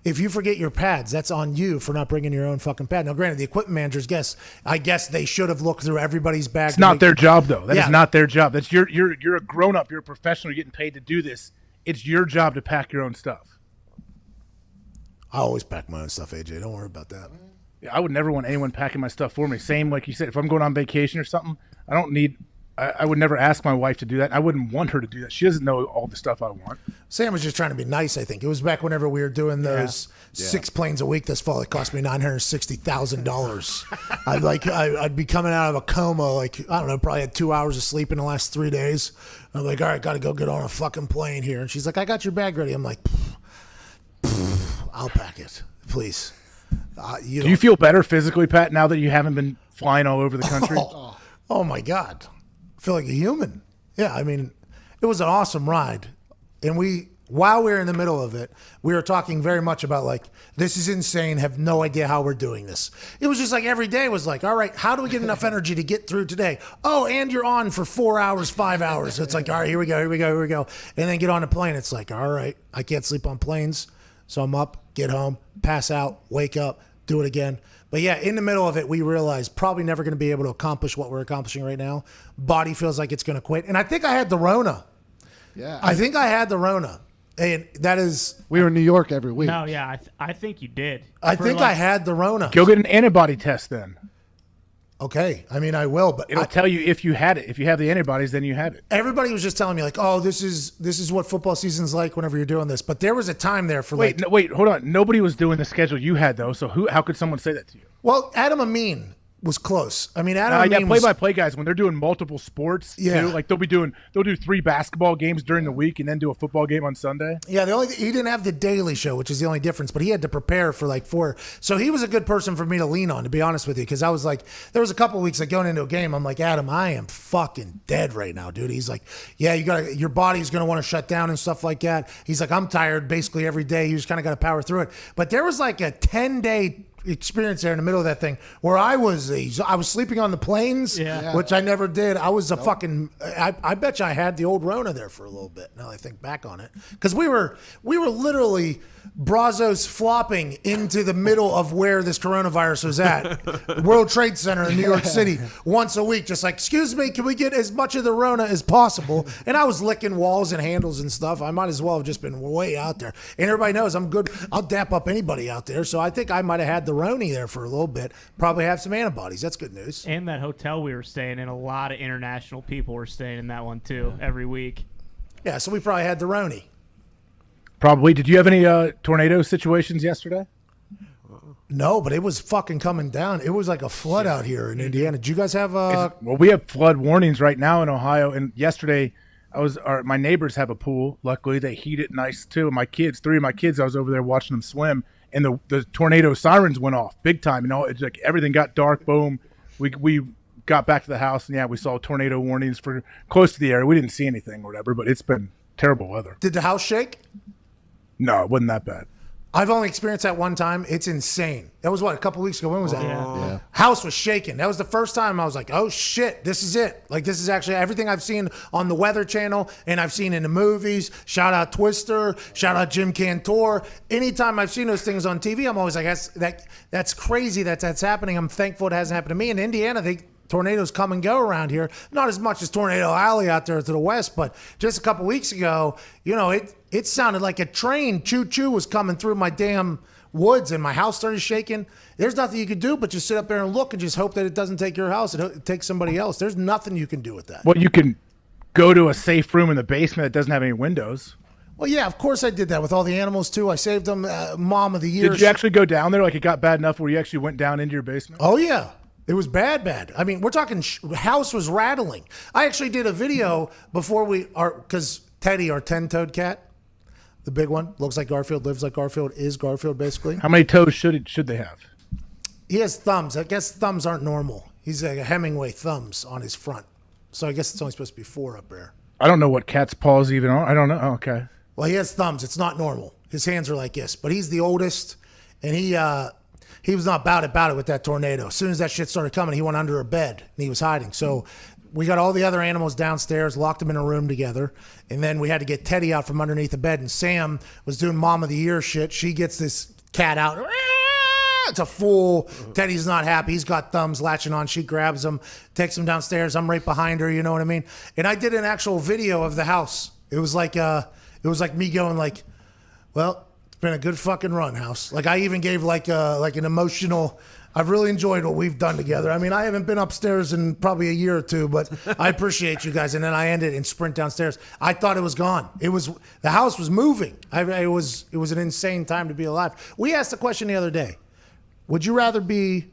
if you forget your pads, that's on you for not bringing your own fucking pad. Now, granted, the equipment managers I guess they should have looked through everybody's bag. It's not their job, though. That is not their job. That's you're a grown up. You're a professional. You're getting paid to do this. It's your job to pack your own stuff. I always pack my own stuff, AJ. Don't worry about that. Yeah, I would never want anyone packing my stuff for me. Same, like you said, if I'm going on vacation or something, I would never ask my wife to do that. I wouldn't want her to do that. She doesn't know all the stuff I want. Sam was just trying to be nice, I think. It was back whenever we were doing those 6 planes a week this fall. It cost me $960,000. I'd be coming out of a coma, like, I don't know, probably had 2 hours of sleep in the last 3 days. I'm like, all right, got to go get on a fucking plane here. And she's like, I got your bag ready. I'm like, I'll pack it, please. Do you feel better physically, Pat, now that you haven't been flying all over the country? Oh my God. I feel like a human. Yeah, I mean, it was an awesome ride. And while we were in the middle of it, we were talking very much about like, this is insane, have no idea how we're doing this. It was just like every day was like, all right, how do we get enough energy to get through today? Oh, and you're on for 4 hours, 5 hours. It's like, all right, here we go. And then get on a plane. It's like, all right, I can't sleep on planes. So I'm up, get home, pass out, wake up, do it again. But yeah, in the middle of it, we realized probably never going to be able to accomplish what we're accomplishing right now. Body feels like it's going to quit. And I think I had the Rona. Yeah. I think I had the Rona. And that is... We were in New York every week. No, yeah, I think you did. I think I had the Rona. Go get an antibody test then. Okay. I mean, I will, but... It'll tell you if you had it. If you have the antibodies, then you had it. Everybody was just telling me, like, oh, this is what football season's like whenever you're doing this. But there was a time there for Wait, hold on. Nobody was doing the schedule you had, though, so how could someone say that to you? Well, Adam Amin was close. I mean, Adam Amin yeah, play-by-play guys, when they're doing multiple sports, Yeah. too, like they'll do 3 basketball games during the week and then do a football game on Sunday. Yeah, he didn't have the Daily Show, which is the only difference, but he had to prepare for like 4. So he was a good person for me to lean on, to be honest with you, because I was like, there was a couple of weeks like going into a game, I'm like, Adam, I am fucking dead right now, dude. He's like, yeah, your body's going to want to shut down and stuff like that. He's like, I'm tired basically every day. You just kind of got to power through it. But there was like a 10-day experience there in the middle of that thing where I was sleeping on the planes, which I never did. I was I bet you I had the old Rona there for a little bit. Now I think back on it, because we were literally Brazos flopping into the middle of where this coronavirus was at, World Trade Center in New York City, once a week, just like, excuse me, can we get as much of the Rona as possible? And I was licking walls and handles and stuff. I might as well have just been way out there. And everybody knows I'm good. I'll dap up anybody out there. So I think I might have had the Roni there for a little bit. Probably have some antibodies. That's good news. And that hotel we were staying in, a lot of international people were staying in that one too every week. Yeah, so we probably had the Roni. Probably. Did you have any tornado situations yesterday? No, but it was fucking coming down. It was like a flood out here in Indiana. Did you guys have Well, we have flood warnings right now in Ohio. And yesterday, my neighbors have a pool. Luckily, they heat it nice too. And 3 of my kids, I was over there watching them swim, and the tornado sirens went off big time. You know, it's like everything got dark. Boom. We got back to the house, and yeah, we saw tornado warnings for close to the area. We didn't see anything or whatever, but it's been terrible weather. Did the house shake? No, it wasn't that bad. I've only experienced that one time. It's insane. That was a couple weeks ago. When was that? Yeah. House was shaking. That was the first time I was like, oh shit, this is it. Like, this is actually everything I've seen on the Weather Channel and I've seen in the movies. Shout out Twister. Shout out Jim Cantor. Anytime I've seen those things on TV, I'm always like, that's crazy that's happening. I'm thankful it hasn't happened to me. In Indiana, tornadoes come and go around here. Not as much as Tornado Alley out there to the west, but just a couple weeks ago, you know, it sounded like a train choo-choo was coming through my damn woods and my house started shaking. There's nothing you can do but just sit up there and look and just hope that it doesn't take your house. It takes somebody else. There's nothing you can do with that. Well, you can go to a safe room in the basement that doesn't have any windows. Well, yeah, of course I did that with all the animals too. I saved them. Mom of the year. Did you actually go down there? Like, it got bad enough where you actually went down into your basement? Oh, yeah. It was bad. I mean, we're talking house was rattling. I actually did a video before because Teddy, our 10-toed cat, the big one, looks like Garfield, lives like Garfield, is Garfield basically. How many toes should they have? He has thumbs. I guess thumbs aren't normal. He's like a Hemingway thumbs on his front. So I guess it's only supposed to be 4 up there. I don't know what cat's paws even are. I don't know. Oh, okay. Well, he has thumbs. It's not normal. His hands are like this. But he's the oldest, and he was not about it with that tornado. As soon as that shit started coming, he went under a bed, and he was hiding. So we got all the other animals downstairs, locked them in a room together, and then we had to get Teddy out from underneath the bed, and Sam was doing Mom of the Year shit. She gets this cat out. It's a fool. Teddy's not happy. He's got thumbs latching on. She grabs him, takes him downstairs. I'm right behind her. You know what I mean? And I did an actual video of the house. It was like me going like, well, it's been a good fucking run, house. Like, I even gave like an emotional. I've really enjoyed what we've done together. I mean, I haven't been upstairs in probably a year or two, but I appreciate you guys. And then I ended and sprint downstairs. I thought it was gone. The house was moving. It was an insane time to be alive. We asked the question the other day. Would you rather be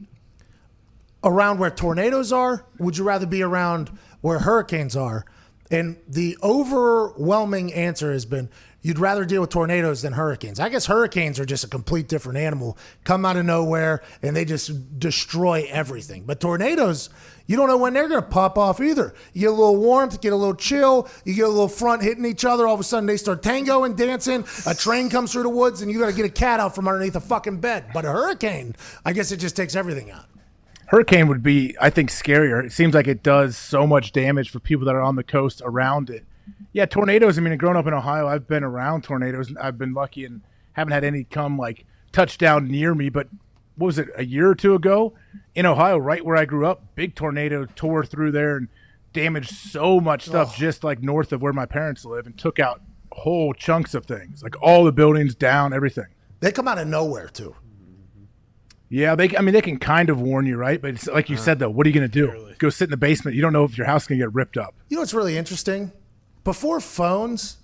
around where tornadoes are? Would you rather be around where hurricanes are? And the overwhelming answer has been you'd rather deal with tornadoes than hurricanes. I guess hurricanes are just a complete different animal, come out of nowhere, and they just destroy everything. But tornadoes, you don't know when they're going to pop off either. You get a little warmth, get a little chill, you get a little front hitting each other, all of a sudden they start tangoing, dancing, a train comes through the woods, and you got to get a cat out from underneath a fucking bed. But a hurricane, I guess it just takes everything out. Hurricane would be, I think, scarier. It seems like it does so much damage for people that are on the coast around it. Yeah, tornadoes, I mean, growing up in Ohio, I've been around tornadoes. I've been lucky and haven't had any come, like, touchdown near me. But what was it, a year or two ago? In Ohio, right where I grew up, big tornado tore through there and damaged so much stuff just, like, north of where my parents live and took out whole chunks of things, like all the buildings down, everything. They come out of nowhere, too. Yeah, they can kind of warn you, right? But it's like you said, though, what are you going to do? Barely. Go sit in the basement. You don't know if your house is going to get ripped up. You know what's really interesting? Before phones,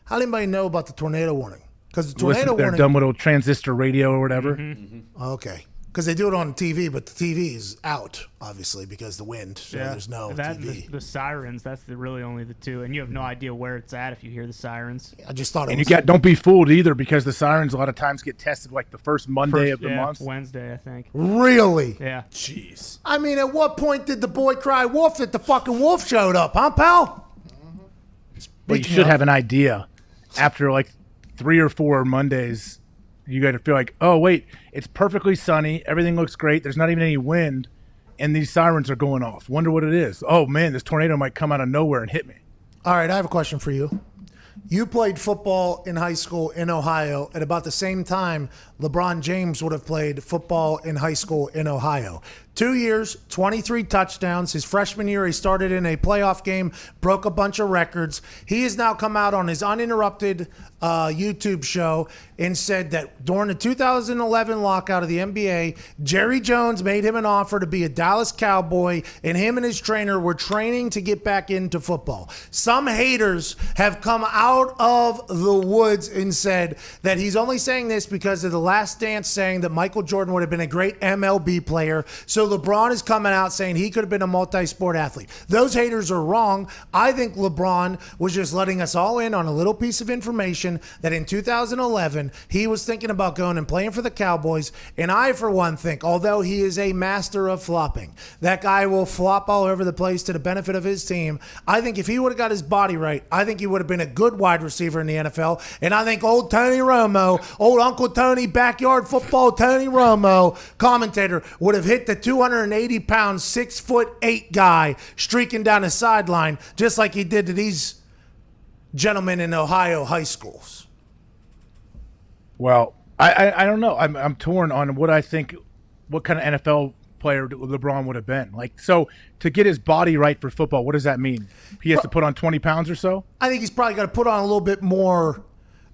how did anybody know about the tornado warning? Because the tornado warning, their dumb little transistor radio or whatever. Okay. Because they do it on TV, but the TV is out, obviously, because the wind. So there's no TV. The sirens, that's really only the two. And you have no idea where it's at if you hear the sirens. I just thought don't be fooled either, because the sirens a lot of times get tested like the first Monday of the month. Wednesday, I think. Really? Yeah. Jeez. I mean, at what point did the boy cry wolf that the fucking wolf showed up, huh, pal? But you should have an idea after like 3 or 4 Mondays. You got to feel like, oh, wait, it's perfectly sunny. Everything looks great. There's not even any wind. And these sirens are going off. Wonder what it is. Oh, man, this tornado might come out of nowhere and hit me. All right, I have a question for you. You played football in high school in Ohio. At about the same time, LeBron James would have played football in high school in Ohio. 2 years, 23 touchdowns. His freshman year, he started in a playoff game, broke a bunch of records. He has now come out on his uninterrupted YouTube show and said that during the 2011 lockout of the NBA, Jerry Jones made him an offer to be a Dallas Cowboy, and him and his trainer were training to get back into football. Some haters have come out of the woods and said that he's only saying this because of the Last Dance saying that Michael Jordan would have been a great MLB player. So LeBron is coming out saying he could have been a multi-sport athlete. Those haters are wrong. I think LeBron was just letting us all in on a little piece of information that in 2011, he was thinking about going and playing for the Cowboys. And I, for one, think, although he is a master of flopping, that guy will flop all over the place to the benefit of his team. I think if he would have got his body right, I think he would have been a good wide receiver in the NFL. And I think old Tony Romo, old Uncle Tony, backyard football Tony Romo, commentator, would have hit the 280-pound, 6'8" guy streaking down the sideline just like he did to these gentlemen in Ohio high schools. Well, I don't know. I'm torn on what I think, what kind of NFL player LeBron would have been. Like, so to get his body right for football, what does that mean? He has to put on 20 pounds or so? I think he's probably got to put on a little bit more.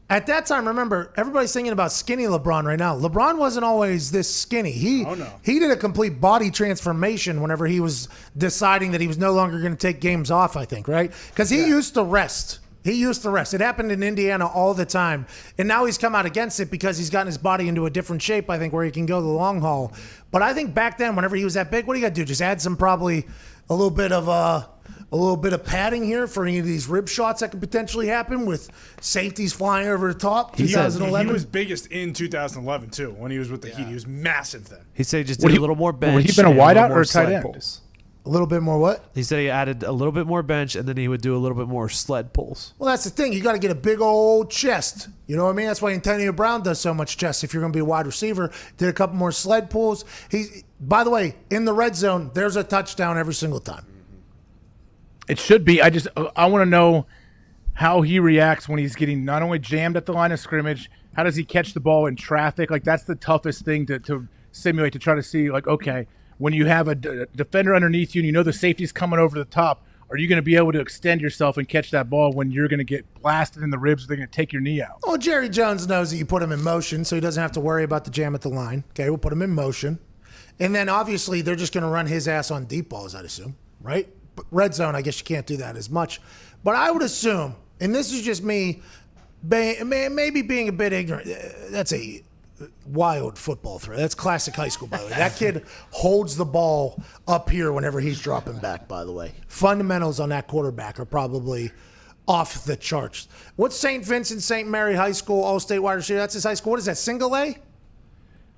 At that time, remember, everybody's thinking about skinny LeBron right now. LeBron wasn't always this skinny. He did a complete body transformation whenever he was deciding that he was no longer going to take games off, I think, right? Because he used to rest. He used to rest. It happened in Indiana all the time. And now he's come out against it because he's gotten his body into a different shape, I think, where he can go the long haul. But I think back then, whenever he was that big, what do you got to do? Just add some probably a little bit of padding here for any of these rib shots that could potentially happen with safeties flying over the top. 2011. He was biggest in 2011 too when he was with the Heat. He was massive then. He said he just did a little more bench. Would he been a wideout or a tight end? Pulls. A little bit more what? He said he added a little bit more bench, and then he would do a little bit more sled pulls. Well, that's the thing. You got to get a big old chest. You know what I mean? That's why Antonio Brown does so much chest. If you're going to be a wide receiver, did a couple more sled pulls. By the way, in the red zone, there's a touchdown every single time. It should be. I want to know how he reacts when he's getting not only jammed at the line of scrimmage. How does he catch the ball in traffic? Like, that's the toughest thing to simulate, to try to see, like, okay, when you have a defender underneath you and you know the safety's coming over the top, are you going to be able to extend yourself and catch that ball when you're going to get blasted in the ribs? They're going to take your knee out. Well, Jerry Jones knows that you put him in motion, so he doesn't have to worry about the jam at the line. Okay, we'll put him in motion. And then, obviously, they're just going to run his ass on deep balls, I'd assume, right? But red zone, I guess you can't do that as much. But I would assume, and this is just me maybe being a bit ignorant, that's a wild football throw. That's classic high school, by the way. That kid holds the ball up here whenever he's dropping back, by the way. Fundamentals on that quarterback are probably off the charts. What's St. Vincent St. Mary High School All-State wide receiver? That's his high school. What is that, single A?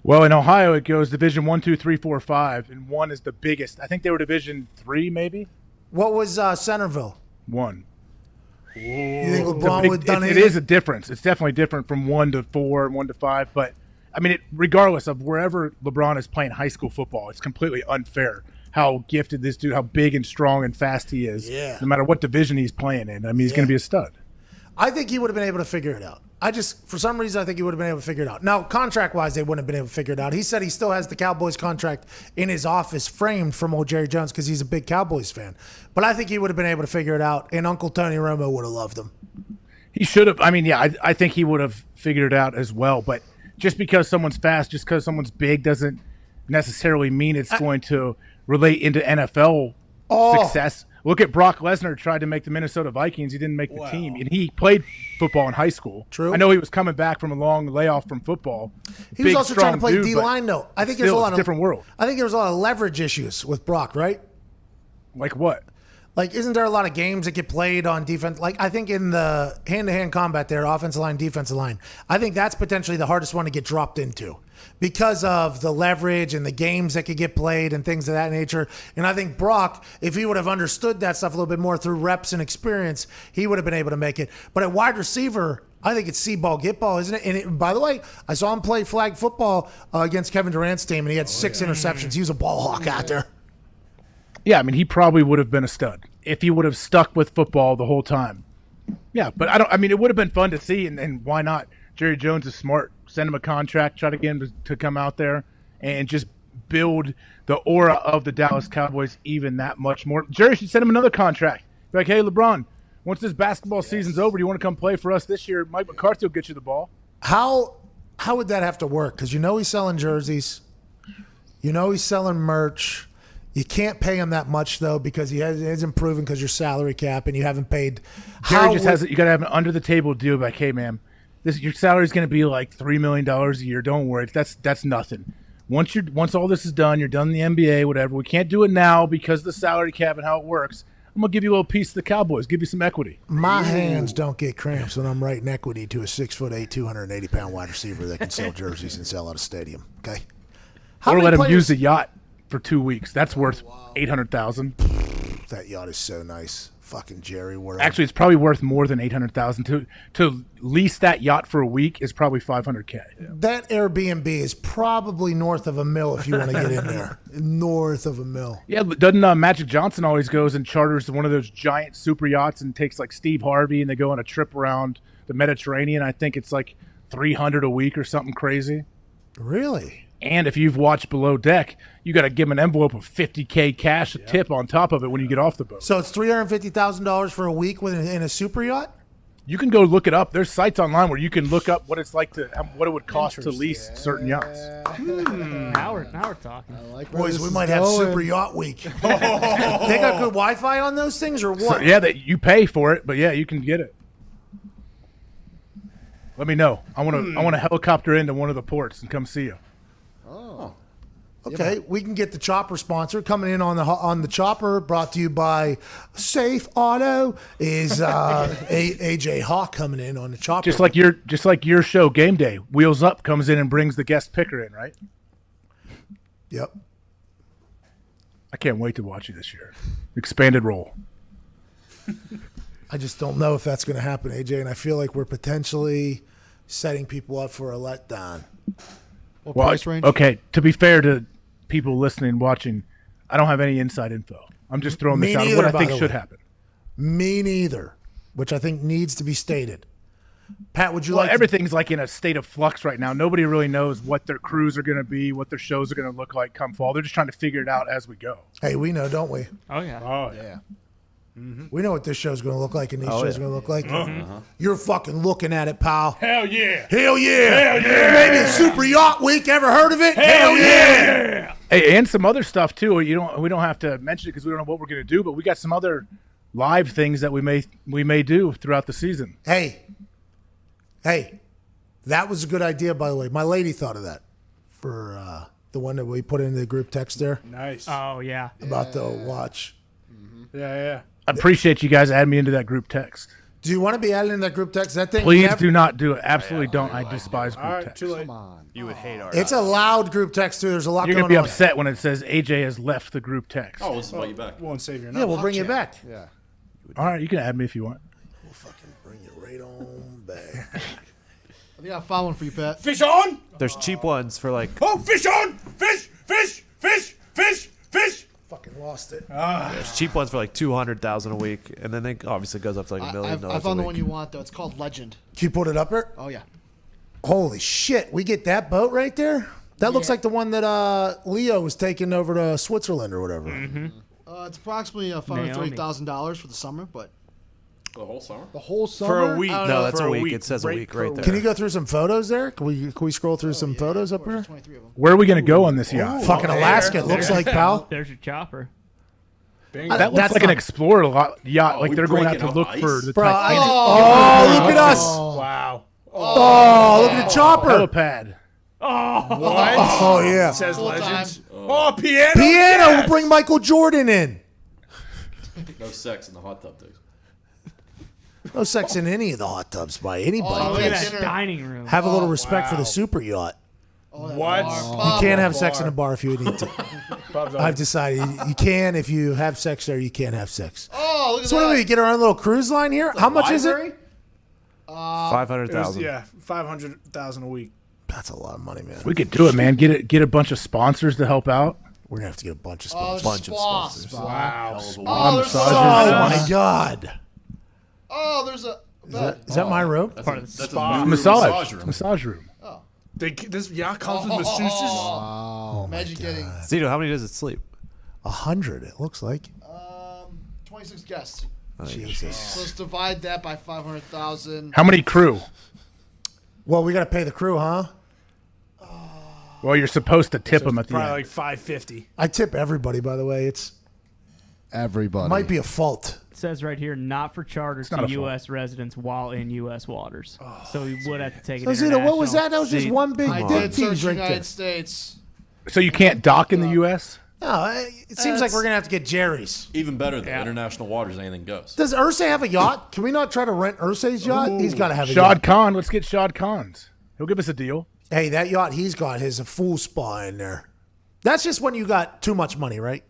Well, in Ohio, it goes Division 1, 2, 3, 4, 5, and 1 is the biggest. I think they were Division 3, maybe? What was Centerville? 1. You think LeBron would have done it is a difference. It's definitely different from 1 to 4 and 1 to 5. But, I mean, regardless of wherever LeBron is playing high school football, it's completely unfair how gifted this dude, how big and strong and fast he is. Yeah. No matter what division he's playing in. I mean, he's going to be a stud. I think he would have been able to figure it out. For some reason, I think he would have been able to figure it out. Now, contract-wise, they wouldn't have been able to figure it out. He said he still has the Cowboys contract in his office framed from old Jerry Jones because he's a big Cowboys fan. But I think he would have been able to figure it out, and Uncle Tony Romo would have loved him. He should have. I mean, yeah, I think he would have figured it out as well. But just because someone's fast, just because someone's big doesn't necessarily mean it's going to relate into NFL success. Look at Brock Lesnar tried to make the Minnesota Vikings. He didn't make the team. And he played football in high school. True. I know he was coming back from a long layoff from football. He was also trying to play D-line, though. I think there's a lot of different world. I think there was a lot of leverage issues with Brock, right? Like what? Like, isn't there a lot of games that get played on defense? Like, I think in the hand-to-hand combat there, offensive line, defensive line, I think that's potentially the hardest one to get dropped into because of the leverage and the games that could get played and things of that nature. And I think Brock, if he would have understood that stuff a little bit more through reps and experience, he would have been able to make it. But at wide receiver, I think it's see ball, get ball, isn't it? And by the way, I saw him play flag football against Kevin Durant's team, and he had 6 interceptions. He was a ball hawk out there. Yeah, I mean, he probably would have been a stud if he would have stuck with football the whole time. Yeah, but I mean, it would have been fun to see, and why not? Jerry Jones is smart. Send him a contract, try to get him to come out there and just build the aura of the Dallas Cowboys even that much more. Jerry should send him another contract. Be like, hey, LeBron, once this basketball season's over, do you want to come play for us this year? Mike McCarthy will get you the ball. How would that have to work? Because he's selling jerseys. He's selling merch. You can't pay him that much, though, because he isn't proven because your salary cap and you haven't paid. Jerry just has it. You got to have an under-the-table deal like, hey, man, your salary is going to be like $3 million a year. Don't worry. That's nothing. Once all this is done, you're done in the NBA, whatever. We can't do it now because of the salary cap and how it works. I'm going to give you a little piece of the Cowboys, give you some equity. My hands don't get cramps when I'm writing equity to a 6'8", 280-pound wide receiver that can sell jerseys and sell out a stadium, okay? Or let him use the yacht for 2 weeks. That's worth $800,000. That yacht is so nice. Fucking Jerry World. Actually, it's probably worth more than $800,000. To lease that yacht for a week is probably $500K. Yeah. That Airbnb is probably north of $1 million if you want to get in there. North of $1 million. Yeah, doesn't Magic Johnson always goes and charters one of those giant super yachts and takes like Steve Harvey and they go on a trip around the Mediterranean? I think it's like $300 a week or something crazy. Really? And if you've watched Below Deck, you got to give him an envelope of $50K cash tip on top of it when you get off the boat. So it's $350,000 for a week in a super yacht? You can go look it up. There's sites online where you can look up what it's like what it would cost to lease certain yachts. Now we're talking. Boys, we might have Super Yacht Week. They got good Wi-Fi on those things or what? So, yeah, you pay for it, but yeah, you can get it. Let me know. I want to helicopter into one of the ports and come see you. Okay, we can get the Chopper sponsor coming in on the Chopper. Brought to you by Safe Auto is AJ Hawk coming in on the Chopper. Just like your show Game Day, Wheels Up comes in and brings the guest picker in, right? Yep. I can't wait to watch you this year. Expanded role. I just don't know if that's going to happen, AJ, and I feel like we're potentially setting people up for a letdown. What price range? Okay, to be fair to people listening and watching, I don't have any inside info. I'm just throwing this out of what I think should happen. Me neither, which I think needs to be stated. Pat, would you like everything's like in a state of flux right now. Nobody really knows what their crews are going to be, what their shows are going to look like come fall. They're just trying to figure it out as we go. Hey, we know, don't we? Oh, yeah. Oh, yeah. Mm-hmm. We know what this show's going to look like and these shows are going to look like. You're fucking looking at it, pal. Hell yeah. Hell yeah. Hell yeah. Maybe it's Super Yacht Week. Ever heard of it? Hell yeah. Hey, and some other stuff too. We don't have to mention it because we don't know what we're going to do, but we got some other live things that we may do throughout the season. Hey, That was a good idea, by the way. My lady thought of that for the one that we put in the group text there Nice. Oh yeah. about the watch. Yeah. I appreciate you guys adding me into that group text. Do you want to be added in that group text? That thing. Please never- do not do it. Absolutely don't. I despise All group right, text. too late. Come on. You would hate our. It's a loud group text too. There's a lot You're going gonna be on. upset when it says AJ has left the group text. Oh, let's invite you back. Won't save your Yeah, number. we'll bring you back. Yeah. All right, you can add me if you want. We'll fucking bring you right on back. I think I found one for you, Pat. Fish on. There's cheap ones for like Oh, fish on. Fish. Fucking lost it. there's cheap ones for like 200,000 a week, and then it obviously goes up to like $1 million. I found the one you want, though. It's called Legend. Can you put it up there? Oh, yeah. Holy shit! We get that boat right there. That looks like the one that Leo was taking over to Switzerland or whatever. It's approximately $530,000 for the summer, but The whole summer. the whole summer? For a week. No, that's For a week. It says a Rate week per right there. Can you go through some photos there? Can we scroll through some photos up here? 23 of them. Where are we gonna go on this yacht? Fucking Alaska. It looks like, pal. There's your chopper. That looks That's like an not- explorer yacht. Oh, like we they're going out breaking to up look ice? for the Bro, Titanic. oh, look at us. Wow. Oh, look at the chopper. Helipad. What? Oh, yeah. It says Full legends. time. Oh, piano. Piano. Yes. We'll bring Michael Jordan in. No sex in the hot tub days. No sex in any of the hot tubs by anybody. Oh, Look yeah. at that dinner. dining room. Have a little respect for the super yacht. What? You can't have sex in a bar if you need to. Bob, I've decided you can. If you have sex there, you can't have sex. Oh, look at So what do that. we get our own little cruise line here? How much is it? 500,000. Yeah, 500,000 a week. That's a lot of money, man. We could do it, man. Get a bunch of sponsors to help out. We're gonna have to get a bunch of Oh, sponsors. there's Bunch of spa. sponsors. Spa. Wow. Oh, there's Oh a my god! Oh, there's a Is that my room? Part of the That's spa. a Massage room. massage room. This yacht comes with masseuses. Oh my Imagine getting god! Zito, how many does it sleep? 100. It looks like. 26 guests. Jesus. So let's divide that by 500,000. How many crew? Well, we gotta pay the crew, huh? Well, you're supposed to tip them at the Probably end. like 550. I tip everybody, by the way. It's Everybody. might be a fault. It says right here, not for charter not to a fault. U.S. residents while in U.S. waters. So we would have to take it So, Zito, international. what was that? That was just See, one big I dick did search tease right there. United States. So you can't dock in the U.S. No, it seems like we're gonna have to get Jerry's. Even better than international waters. Anything goes. Does Ursay have a yacht? Can we not try to rent Ursay's yacht? He's got to have a Shad yacht. Khan. Let's get Shad Khan's. He'll give us a deal. Hey, that yacht he's got has a full spa in there. That's just when you got too much money, right?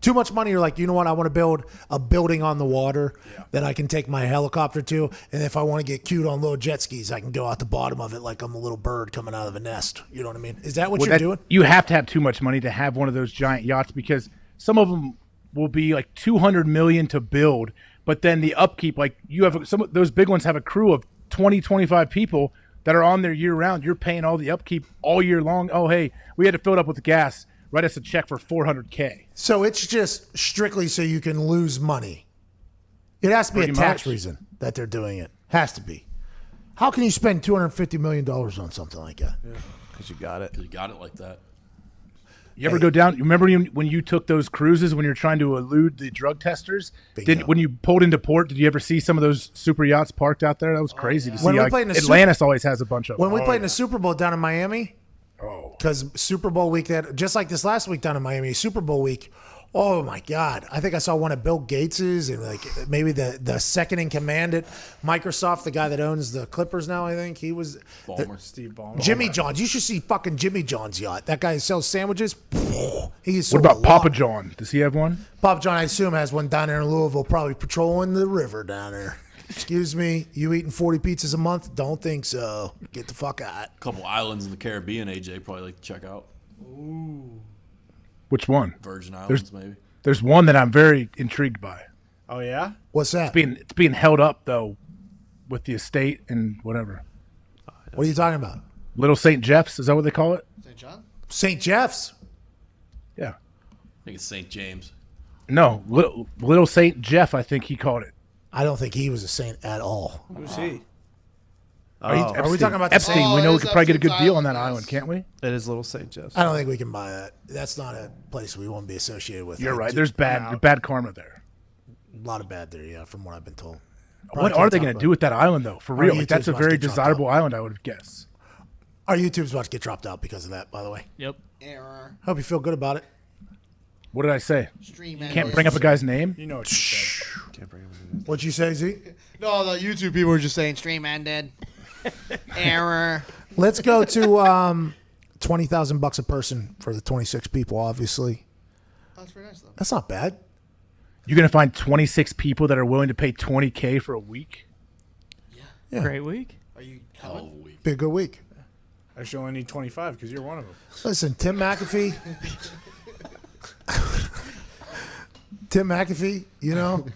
Too much money, you're like, you know what? I want to build a building on the water that I can take my helicopter to. And if I want to get cute on little jet skis, I can go out the bottom of it like I'm a little bird coming out of a nest. You know what I mean? Is that what Well, you're doing? You have to have too much money to have one of those giant yachts because some of them will be like 200 million to build, but then the upkeep, like you have some of those big ones have a crew of 20, 25 people that are on there year round. You're paying all the upkeep all year long. Oh, hey, we had to fill it up with gas. Write us a check for $400K. So it's just strictly so you can lose money. It has to be Pretty a tax much. reason that they're doing it. Has to be. How can you spend $250 million on something like that? Because you got it. You got it like that. You ever go down? You remember when you took those cruises when you're trying to elude the drug testers? Bingo. When you pulled into port, did you ever see some of those super yachts parked out there? That was crazy to see. When we Like, played in the Atlantis always has a bunch of When them. we played in the Super Bowl down in Miami, because Super Bowl week, that just like this last week down in Miami, Super Bowl week, oh my God. I think I saw one of Bill Gates's and like maybe the second in command at Microsoft, the guy that owns the Clippers now, I think. He was Ballmer. Steve Ballmer. Jimmy John's. You should see fucking Jimmy John's yacht. That guy sells sandwiches. He is What about Papa John? Does he have one? Papa John, I assume, has one down there in Louisville, probably patrolling the river down there. Excuse me, you eating 40 pizzas a month? Don't think so. Get the fuck out. A couple islands in the Caribbean. AJ probably like to check out. Which one? Virgin Islands, maybe. There's one that I'm very intrigued by. Oh, yeah? What's that? It's being held up though, with the estate and whatever. What are you talking about? Little St. Jeff's, is that what they call it? St. John? St. Jeff's. Yeah. I think it's St. James. No, Little St. Jeff, I think he called it. I don't think he was a saint at all. Who's he? Are we talking about the Epstein? same? We know Oh, we it could is probably get a good Epstein's deal on that Island, island, yes. can't we? It is Little St. Joe's. I don't think we can buy that. That's not a place we want to be associated with. You're I right. do- There's bad karma there. a lot of bad there, yeah, from what I've been told. What are they going to do with that island though? For All right, real, you like, that's two a must very get chopped desirable island, I would guess. Our YouTube's about to get dropped out because of that, by the way. Yep. Error. Hope you feel good about it. What did I say? Stream Can't bring up a guy's name? You know what you said. Can't bring him What'd you say, Z? No, the YouTube people were just saying stream ended. Error. Let's go to $20,000 a person for the 26 people, obviously. That's very nice, though. That's not bad. You're going to find 26 people that are willing to pay $20K for a week? Yeah. Great week. Are you Hell of coming? a week. Be a good week. Actually, only need 25 because you're one of them. Listen, Tim McAfee. Tim McAfee, you know,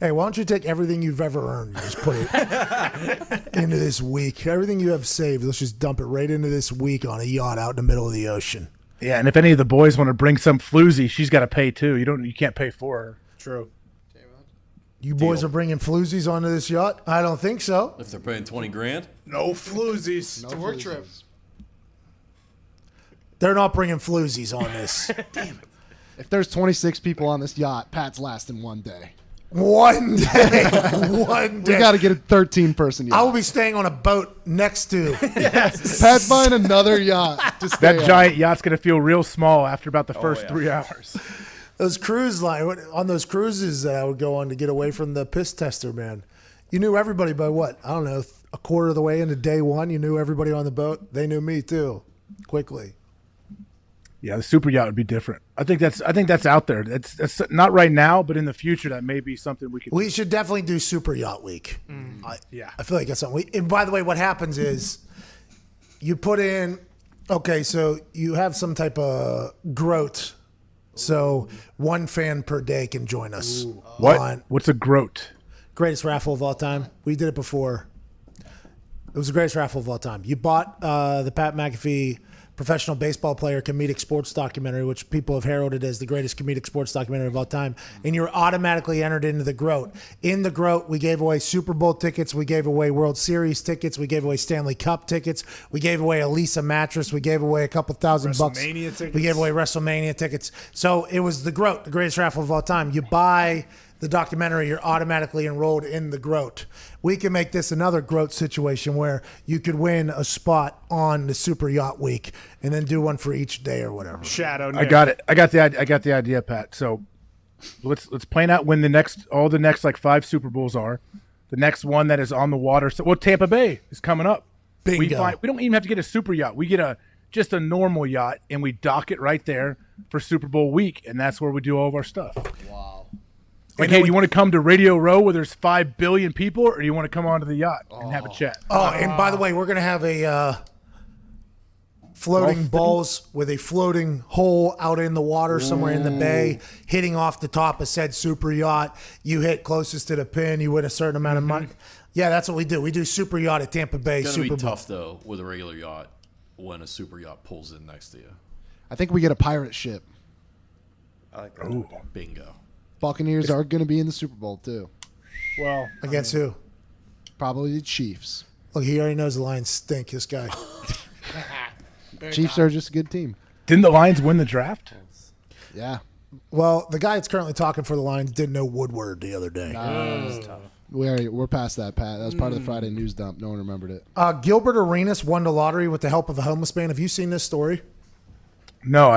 hey, why don't you take everything you've ever earned and just put it into this week? Everything you have saved, let's just dump it right into this week on a yacht out in the middle of the ocean. Yeah, and if any of the boys want to bring some floozy, she's got to pay too. You can't pay for her. True. You boys are bringing floozies onto this yacht? I don't think so. If they're paying 20 grand, No floozies. It's a work trip. They're not bringing floozies on this. If there's 26 people on this yacht, Pat's lasting one day. One day. One day. We got to get a 13-person yacht. I will be staying on a boat next to. Pat's buying another yacht to stay That on. giant yacht's going to feel real small after about the first 3 hours. Those cruise on those cruises that I would go on to get away from the piss tester, man. You knew everybody by what? I don't know, a quarter of the way into day one. You knew everybody on the boat. They knew me too, quickly. Yeah, the super yacht would be different. I think that's out there. That's not right now, but in the future, that may be something we could. We should definitely do Super Yacht Week. Yeah. I feel like that's something. And by the way, what happens is you put in. Okay, so you have some type of groat. So one fan per day can join us. What? On What's a groat? greatest raffle of all time. We did it before. It was the greatest raffle of all time. You bought the Pat McAfee professional baseball player comedic sports documentary, which people have heralded as the greatest comedic sports documentary of all time, and you're automatically entered into the groat. In the groat, we gave away Super Bowl tickets, we gave away World Series tickets, we gave away Stanley Cup tickets, we gave away a Lisa mattress, we gave away a couple $1,000 bucks. WrestleMania tickets. We gave away WrestleMania tickets. So it was the groat, the greatest raffle of all time. You buy the documentary, you're automatically enrolled in the groat. We can make this another groat situation where you could win a spot on the Super Yacht Week and then do one for each day or whatever. Shadow. I Nick. got it. I got the idea, Pat. So let's plan out when all the next like 5 Super Bowls are. The next one that is on the water. So Tampa Bay is coming up. Bingo. We don't even have to get a super yacht. We get just a normal yacht and we dock it right there for Super Bowl week, and that's where we do all of our stuff. Wow. Like, hey, you want to come to Radio Row where there's 5 billion people, or do you want to come onto the yacht and have a chat? Oh, and by the way, we're going to have a floating balls with a floating hole out in the water somewhere in the bay, hitting off the top of said super yacht. You hit closest to the pin, you win a certain amount of money. Yeah, that's what we do. We do super yacht at Tampa Bay. it's Super gonna be Bowl. tough though with a regular yacht when a super yacht pulls in next to you. I think we get a pirate ship. I like that. Bingo. Buccaneers are going to be in the Super Bowl, too. Well, Against who? Probably the Chiefs. Look, he already knows the Lions stink, this guy. Chiefs are just a good team. Didn't the Lions win the draft? Yeah. Well, the guy that's currently talking for the Lions didn't know Woodward the other day. We're past that, Pat. That was part of the Friday news dump. No one remembered it. Gilbert Arenas won the lottery with the help of a homeless man. Have you seen this story? No,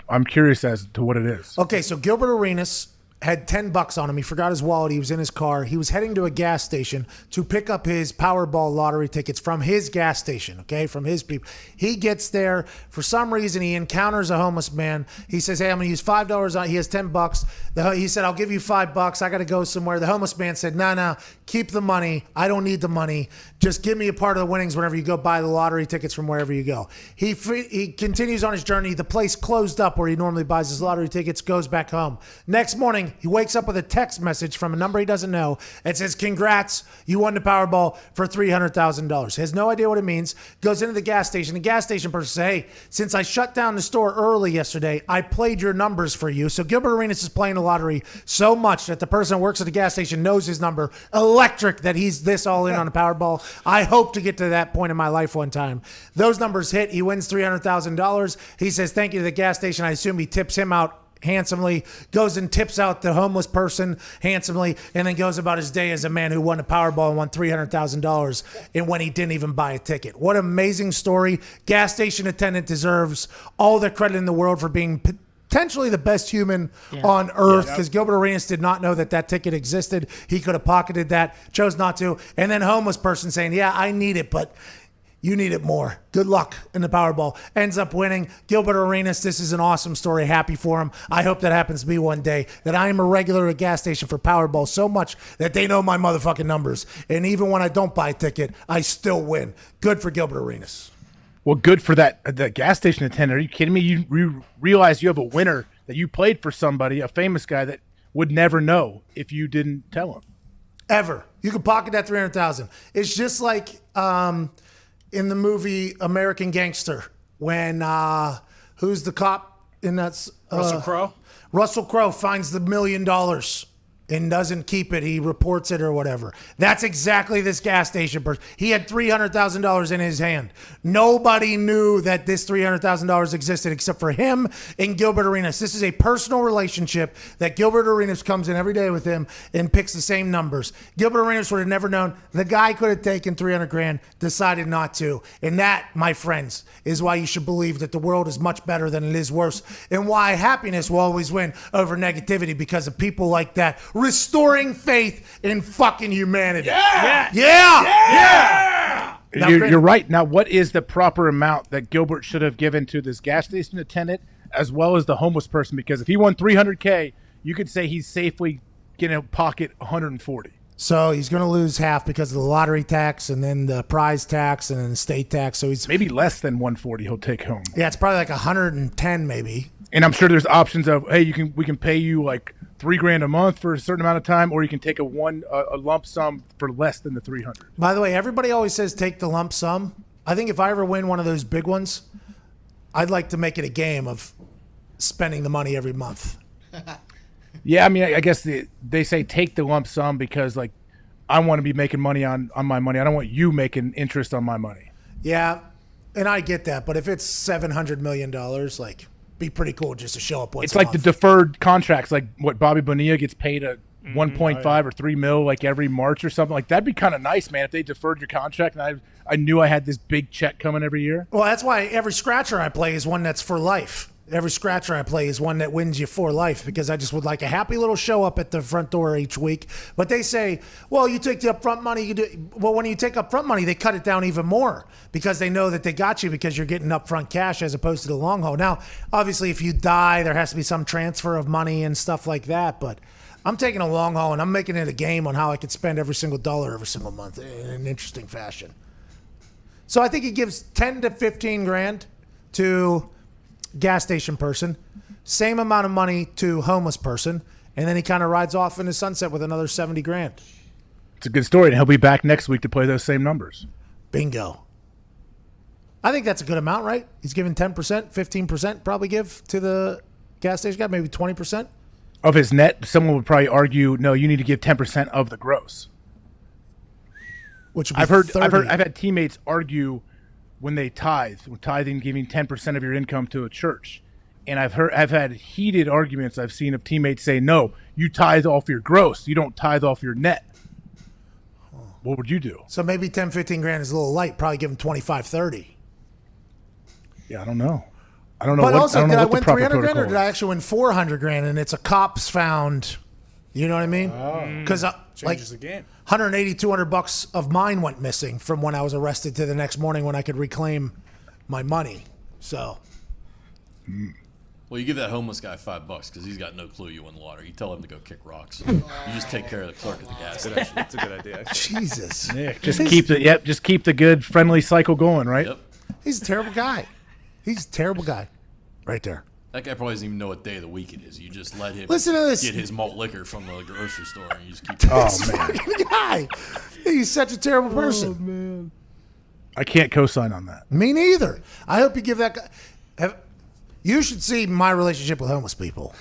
I'm curious as to what it is. Okay, so Gilbert Arenas had $10 on him. He forgot his wallet. He was in his car. He was heading to a gas station to pick up his Powerball lottery tickets from his gas station, okay, from his people. He gets there. For some reason, he encounters a homeless man. He says, hey, I'm going to use $5 on. He has $10. He said, I'll give you $5. I got to go somewhere. The homeless man said, no, keep the money. I don't need the money. Just give me a part of the winnings whenever you go buy the lottery tickets from wherever you go. He continues on his journey. The place closed up where he normally buys his lottery tickets, goes back home. Next morning, he wakes up with a text message from a number he doesn't know. It says, congrats, you won the Powerball for $300,000. Has no idea what it means. Goes into the gas station. The gas station person says, hey, since I shut down the store early yesterday, I played your numbers for you. So Gilbert Arenas is playing the lottery so much that the person who works at the gas station knows his number. Electric that he's this all in on the Powerball. I hope to get to that point in my life one time. Those numbers hit. He wins $300,000. He says thank you to the gas station. I assume he tips him out handsomely, goes and tips out the homeless person handsomely, and then goes about his day as a man who won a Powerball and won $300,000 and when he didn't even buy a ticket. What an amazing story. Gas station attendant deserves all the credit in the world for being potentially the best human on earth, because Gilbert Arenas did not know that that ticket existed. He could have pocketed that, chose not to. And then homeless person saying, yeah, I need it, but you need it more. Good luck in the Powerball. Ends up winning. Gilbert Arenas, this is an awesome story. Happy for him. I hope that happens to me one day, that I am a regular at a gas station for Powerball so much that they know my motherfucking numbers. And even when I don't buy a ticket, I still win. Good for Gilbert Arenas. Well, good for that the gas station attendant. Are you kidding me? You realize you have a winner, that you played for somebody, a famous guy that would never know if you didn't tell him. Ever. You could pocket that $300,000. It's just like in the movie American Gangster, when who's the cop in that? Russell Crowe. Russell Crowe finds the $1 million and doesn't keep it. He reports it or whatever. That's exactly this gas station person. He had $300,000 in his hand. Nobody knew that this $300,000 existed except for him and Gilbert Arenas. This is a personal relationship that Gilbert Arenas comes in every day with him and picks the same numbers. Gilbert Arenas would have never known. The guy could have taken $300,000, decided not to. And that, my friends, is why you should believe that the world is much better than it is worse, and why happiness will always win over negativity, because of people like that restoring faith in fucking humanity. Yeah. You're right. Now, what is the proper amount that Gilbert should have given to this gas station attendant as well as the homeless person? Because if he won $300K, you could say he's safely going to pocket 140. So he's going to lose half because of the lottery tax, and then the prize tax, and then the state tax. So he's maybe less than 140 he'll take home. Yeah, it's probably like 110 maybe. And I'm sure there's options of, hey, we can pay you like $3,000 a month for a certain amount of time, or you can take a lump sum for less than the 300. By the way, everybody always says take the lump sum. I think if I ever win one of those big ones, I'd like to make it a game of spending the money every month. Yeah, I mean, I guess they say take the lump sum because, like, I want to be making money on my money. I don't want you making interest on my money. Yeah, and I get that. But if it's $700 million, like, be pretty cool just to show up once It's like month. the deferred contracts, like what Bobby Bonilla gets paid a 1.5 or 3 mil like every March or something. Like, that'd be kind of nice, man, if they deferred your contract and I knew I had this big check coming every year. Well, that's why every scratcher I play is one that's for life. Every scratcher I play is one that wins you for life, because I just would like a happy little show up at the front door each week. But they say, well, you take the upfront money. You do. Well, when you take upfront money, they cut it down even more because they know that they got you because you're getting upfront cash as opposed to the long haul. Now, obviously, if you die, there has to be some transfer of money and stuff like that. But I'm taking a long haul, and I'm making it a game on how I could spend every single dollar every single month in an interesting fashion. So I think he gives 10 to 15 grand to gas station person, same amount of money to homeless person, and then he kind of rides off in the sunset with another 70 grand. It's a good story, and he'll be back next week to play those same numbers. Bingo. I think that's a good amount, right? He's giving 10%, 15% probably give to the gas station guy, maybe 20%. Of his net, someone would probably argue, no, you need to give 10% of the gross. Which would be I've had teammates argue when they tithe, when tithing, giving 10% of your income to a church. And I've had heated arguments I've seen of teammates say, no, you tithe off your gross. You don't tithe off your net. What would you do? So maybe 10, 15 grand is a little light. Probably give him 25, 30. Yeah, I don't know. But also, did I win 300 grand or is. did I actually win 400 grand and it's a cops found, you know what I mean? Because Changes the game. 180, 200 bucks of mine went missing from when I was arrested to the next morning when I could reclaim my money. So, Well, you give that homeless guy $5 because he's got no clue you won the lottery. You tell him to go kick rocks. You just take care of the clerk at the gas station. That's a good idea. Actually. Jesus. Nick, just keep the good friendly cycle going, right? Yep. He's a terrible guy. He's a terrible guy. Right there. That guy probably doesn't even know what day of the week it is. You just let him Listen to this. get his malt liquor from the grocery store and you just keep This fucking guy. He's such a terrible person. I can't co-sign on that. Me neither. I hope you give that guy. You should see my relationship with homeless people.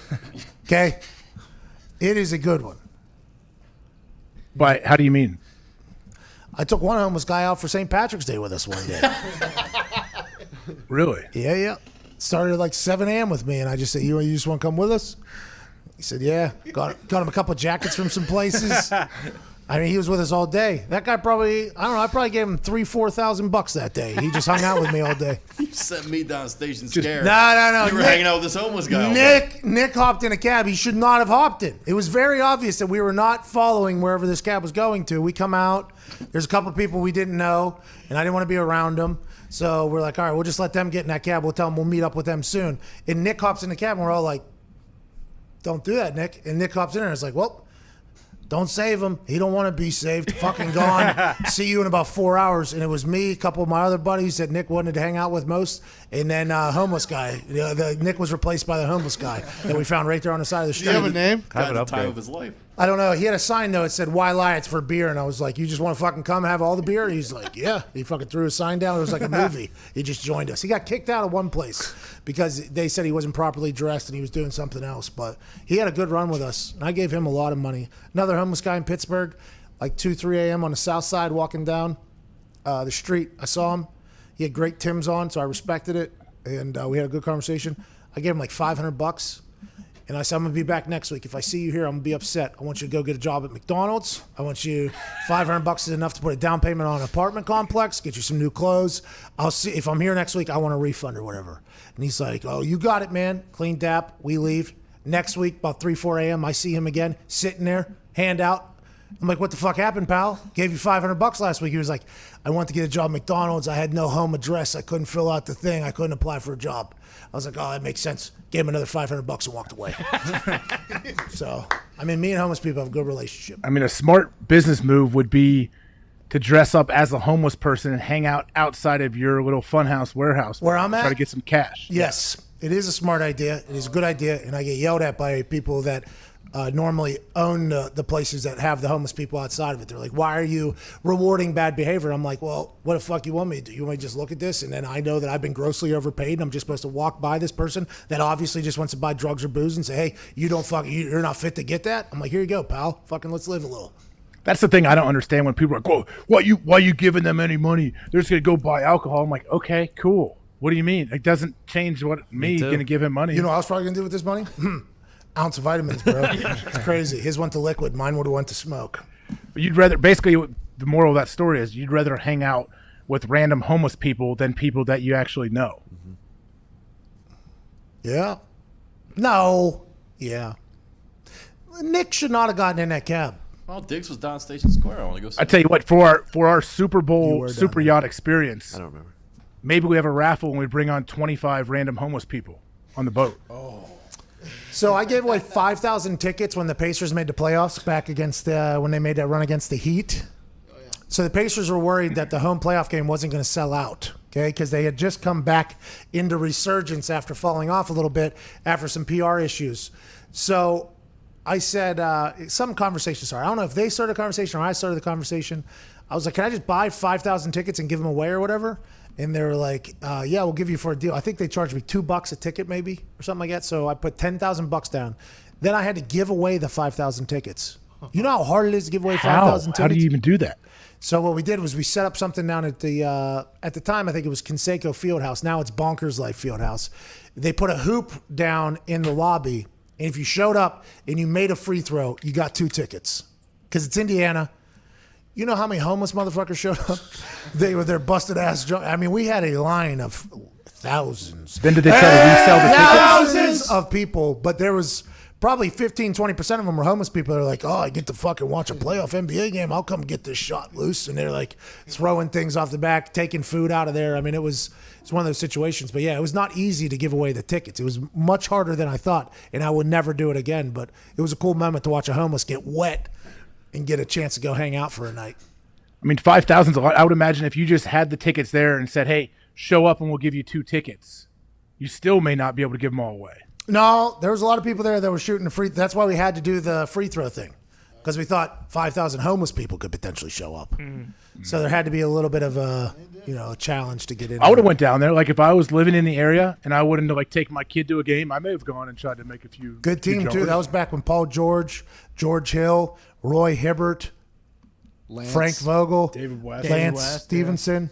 Okay? It is a good one. But how do you mean? I took one homeless guy out for St. Patrick's Day with us one day. Really? Yeah. Started at like 7 a.m. with me, and I just said, you just want to come with us? He said, yeah. Got him a couple of jackets from some places. I mean, he was with us all day. That guy probably, I don't know, I probably gave him $3,000-4,000 that day. He just hung out with me all day. You sent me down station scared. No. You were hanging out with this homeless guy. all day. Nick hopped in a cab. He should not have hopped in. It was very obvious that we were not following wherever this cab was going to. We come out. There's a couple of people we didn't know, and I didn't want to be around them. So we're like, all right, we'll just let them get in that cab. We'll tell them we'll meet up with them soon. And Nick hops in the cab, and we're all like, don't do that, Nick. And Nick hops in there, and it's like, well, don't save him. He don't want to be saved. Fucking gone. See you in about 4 hours. And it was me, a couple of my other buddies that Nick wanted to hang out with most, and then homeless guy. Nick was replaced by the homeless guy that we found right there on the side of the street. Do you have a name? Had the time of his life. I don't know. He had a sign, though. It said, why lie? It's for beer. And I was like, you just want to fucking come have all the beer? He's like, yeah. He fucking threw his sign down. It was like a movie. He just joined us. He got kicked out of one place because they said he wasn't properly dressed and he was doing something else. But he had a good run with us. And I gave him a lot of money. Another homeless guy in Pittsburgh, like 2, 3 a.m. on the south side walking down the street. I saw him. He had great Timbs on, so I respected it. And we had a good conversation. I gave him like $500. And I said, I'm going to be back next week. If I see you here, I'm going to be upset. I want you to go get a job at McDonald's. I want you, $500 is enough to put a down payment on an apartment complex, get you some new clothes. I'll see if I'm here next week, I want a refund or whatever. And he's like, oh, you got it, man. Clean dap. We leave. Next week, about 3, 4 a.m., I see him again, sitting there, hand out. I'm like, what the fuck happened, pal? Gave you $500 last week. He was like, I wanted to get a job at McDonald's. I had no home address. I couldn't fill out the thing. I couldn't apply for a job. I was like, oh, that makes sense. Gave him another $500 and walked away. So, I mean, me and homeless people have a good relationship. I mean, a smart business move would be to dress up as a homeless person and hang out outside of your little funhouse warehouse. Where I'm at? Try to get some cash. Yes, it is a smart idea. It is a good idea. And I get yelled at by people that normally own the places that have the homeless people outside of it. They're like, why are you rewarding bad behavior? I'm like, well, what the fuck you want me to do? You want me to just look at this and then I know that I've been grossly overpaid and I'm just supposed to walk by this person that obviously just wants to buy drugs or booze and say, hey, you're not fit to get that? I'm like, here you go, pal. Fucking let's live a little. That's the thing I don't understand when people are like, whoa, why you giving them any money? They're just going to go buy alcohol. I'm like, okay, cool. What do you mean? It doesn't change what me going to give him money. You know what I was probably going to do with this money? Ounce of vitamins, bro. It's crazy. His went to liquid. Mine would have went to smoke. But you'd rather, basically, the moral of that story is you'd rather hang out with random homeless people than people that you actually know. Yeah. No. Yeah. Nick should not have gotten in that cab. Well, Diggs was down Station Square. I want to go see I tell you what, for our Super You Bowl were Super down Yacht experience, I don't remember. maybe we have a raffle and we bring on 25 random homeless people on the boat. So I gave away 5,000 tickets when the Pacers made the playoffs back against when they made that run against the Heat. So the Pacers were worried that the home playoff game wasn't going to sell out, okay, because they had just come back into resurgence after falling off a little bit after some PR issues. So I said, some conversation started. I don't know if they started a conversation or I started the conversation. I was like, can I just buy 5,000 tickets and give them away or whatever? And they were like, yeah, we'll give you for a deal. I think they charged me $2 a ticket maybe or something like that. So I put $10,000 down. Then I had to give away the 5,000 tickets. You know how hard it is to give away 5,000 tickets? How do you even do that? So what we did was we set up something down at the time, I think it was Conseco Fieldhouse. Now it's Bonkers Life Fieldhouse. They put a hoop down in the lobby. And if you showed up and you made a free throw, you got 2 tickets. Because it's Indiana. You know how many homeless motherfuckers showed up? They were their busted ass drunk. I mean, we had a line of thousands. Then did they try to resell the tickets? Thousands of people, but there was probably 15, 20% of them were homeless people. They're like, oh, I get to fucking watch a playoff NBA game. I'll come get this shot loose. And they're like throwing things off the back, taking food out of there. I mean, it's one of those situations. But yeah, it was not easy to give away the tickets. It was much harder than I thought, and I would never do it again. But it was a cool moment to watch a homeless get wet and get a chance to go hang out for a night. I mean, 5,000 is a lot. I would imagine if you just had the tickets there and said, hey, show up and we'll give you 2 tickets, you still may not be able to give them all away. No, there was a lot of people there that were shooting the free. That's why we had to do the free throw thing, because we thought 5,000 homeless people could potentially show up. So there had to be a little bit of a challenge to get in. I would have went down there. Like if I was living in the area and I wouldn't have take my kid to a game, I may have gone and tried to make a few. Good team too. That was back when Paul George, George Hill, Roy Hibbert, Lance, Frank Vogel, David West. Lance West, Stevenson.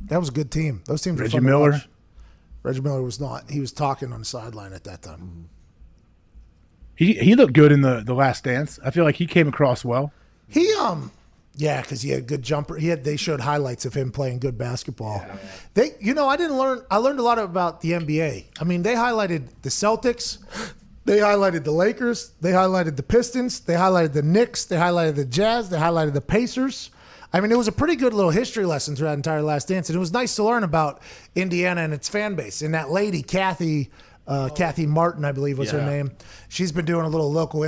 That was a good team. Those teams Reggie were fun to Miller. watch. Reggie Miller was not. He was talking on the sideline at that time. He looked good in the Last Dance. I feel like he came across well. He yeah, because he had a good jumper. They showed highlights of him playing good basketball. I learned a lot about the NBA. I mean, they highlighted the Celtics, they highlighted the Lakers, they highlighted the Pistons, they highlighted the Knicks, they highlighted the Jazz, they highlighted the Pacers. I mean, it was a pretty good little history lesson through that entire Last Dance, and it was nice to learn about Indiana and its fan base. And that lady, Kathy Martin, I believe was her name. She's been doing a little local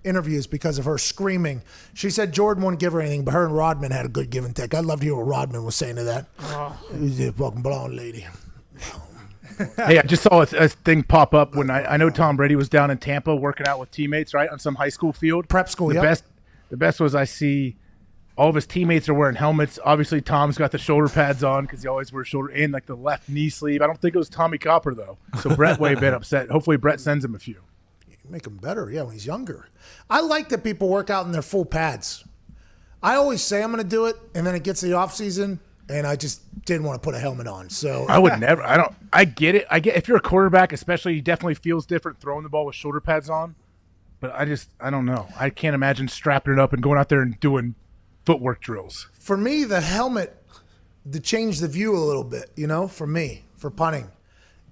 interviews because of her screaming. She said Jordan wouldn't give her anything, but her and Rodman had a good give and take. I'd love to hear what Rodman was saying to that. It was a fucking blonde lady. Hey, I just saw a thing pop up when I know Tom Brady was down in Tampa working out with teammates, right, on some high school field. Prep school, The best was I see all of his teammates are wearing helmets. Obviously, Tom's got the shoulder pads on because he always wears shoulder and like the left knee sleeve. I don't think it was Tommy Copper, though. So Brett way a bit upset. Hopefully, Brett sends him a few. Make him better, when he's younger. I like that people work out in their full pads. I always say I'm going to do it, and then it gets to the off season, and I just didn't want to put a helmet on. So I would never. I get it. If you're a quarterback, especially, he definitely feels different throwing the ball with shoulder pads on. But I don't know. I can't imagine strapping it up and going out there and doing footwork drills. For me, the helmet to change the view a little bit, for me, for punting.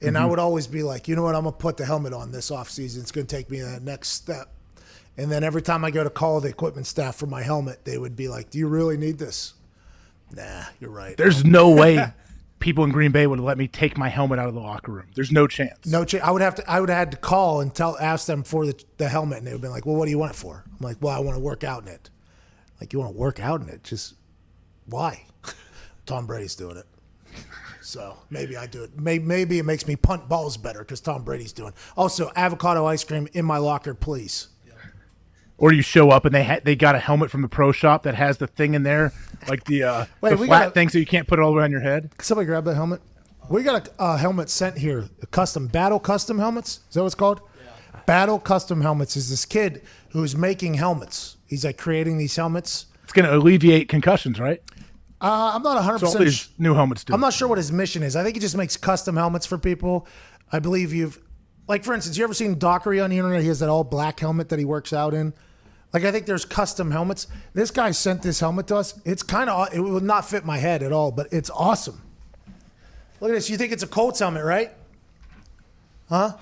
And I would always be like, you know what, I'm going to put the helmet on this offseason. It's going to take me to that next step. And then every time I go to call the equipment staff for my helmet, they would be like, do you really need this? Nah, you're right. There's no way people in Green Bay would let me take my helmet out of the locker room. There's no chance. No chance. I would have had to call and ask them for the helmet, and they would be like, well, what do you want it for? I'm like, well, I want to work out in it. Like, you want to work out in it? Just why? Tom Brady's doing it. So maybe I do it. Maybe it makes me punt balls better because Tom Brady's doing it. Also, avocado ice cream in my locker, please. Or you show up and they got a helmet from the pro shop that has the thing in there, like the flat thing so you can't put it all the way on your head. Somebody grab that helmet. We got a helmet sent here, Battle Custom Helmets. Is that what it's called? Yeah. Battle Custom Helmets is this kid who's making helmets. He's like creating these helmets. It's going to alleviate concussions, right? I'm not 100%. So all these new helmets do. I'm not sure what his mission is. I think he just makes custom helmets for people. I believe like for instance, you ever seen Dockery on the internet? He has that all black helmet that he works out in. Like I think there's custom helmets. This guy sent this helmet to us. It's it would not fit my head at all, but it's awesome. Look at this. You think it's a Colts helmet, right? Huh?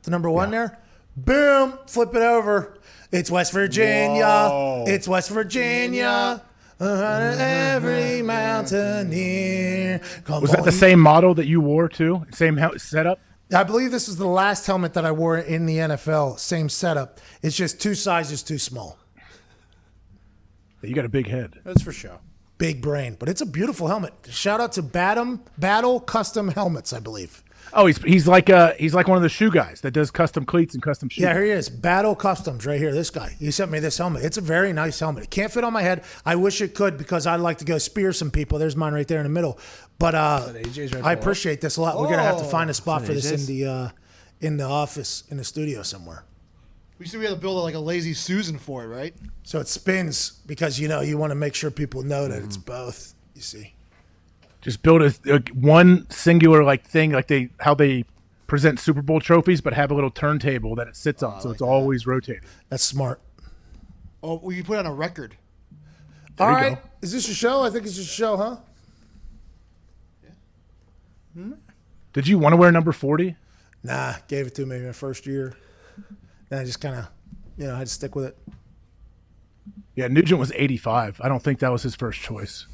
The number 1 there? Boom! Flip it over. It's West Virginia. Whoa. It's West Virginia. Every mountaineer. Was that the same model that you wore too? Same setup? I believe this is the last helmet that I wore in the NFL. Same setup. It's just 2 sizes too small. You got a big head. That's for sure. Big brain, but it's a beautiful helmet. Shout out to Battle Custom Helmets, I believe. Oh, he's like one of the shoe guys that does custom cleats and custom shoes. Yeah, here he is. Battle Customs right here. This guy. He sent me this helmet. It's a very nice helmet. It can't fit on my head. I wish it could because I'd like to go spear some people. There's mine right there in the middle. But I appreciate this a lot. We're gonna have to find a spot for this in the office, in the studio somewhere. We said we had to build like a lazy Susan for it, right? So it spins because you want to make sure people know that it's both. You see. Just build a one singular thing like how they present Super Bowl trophies, but have a little turntable that it sits on, so it's always rotating. That's smart. Oh, we can put it on a record. All right, is this your show? I think it's your show, huh? Yeah. Did you want to wear number 40? Nah, gave it to me my first year. Then I just kind of, I had to stick with it. Yeah, Nugent was 85. I don't think that was his first choice.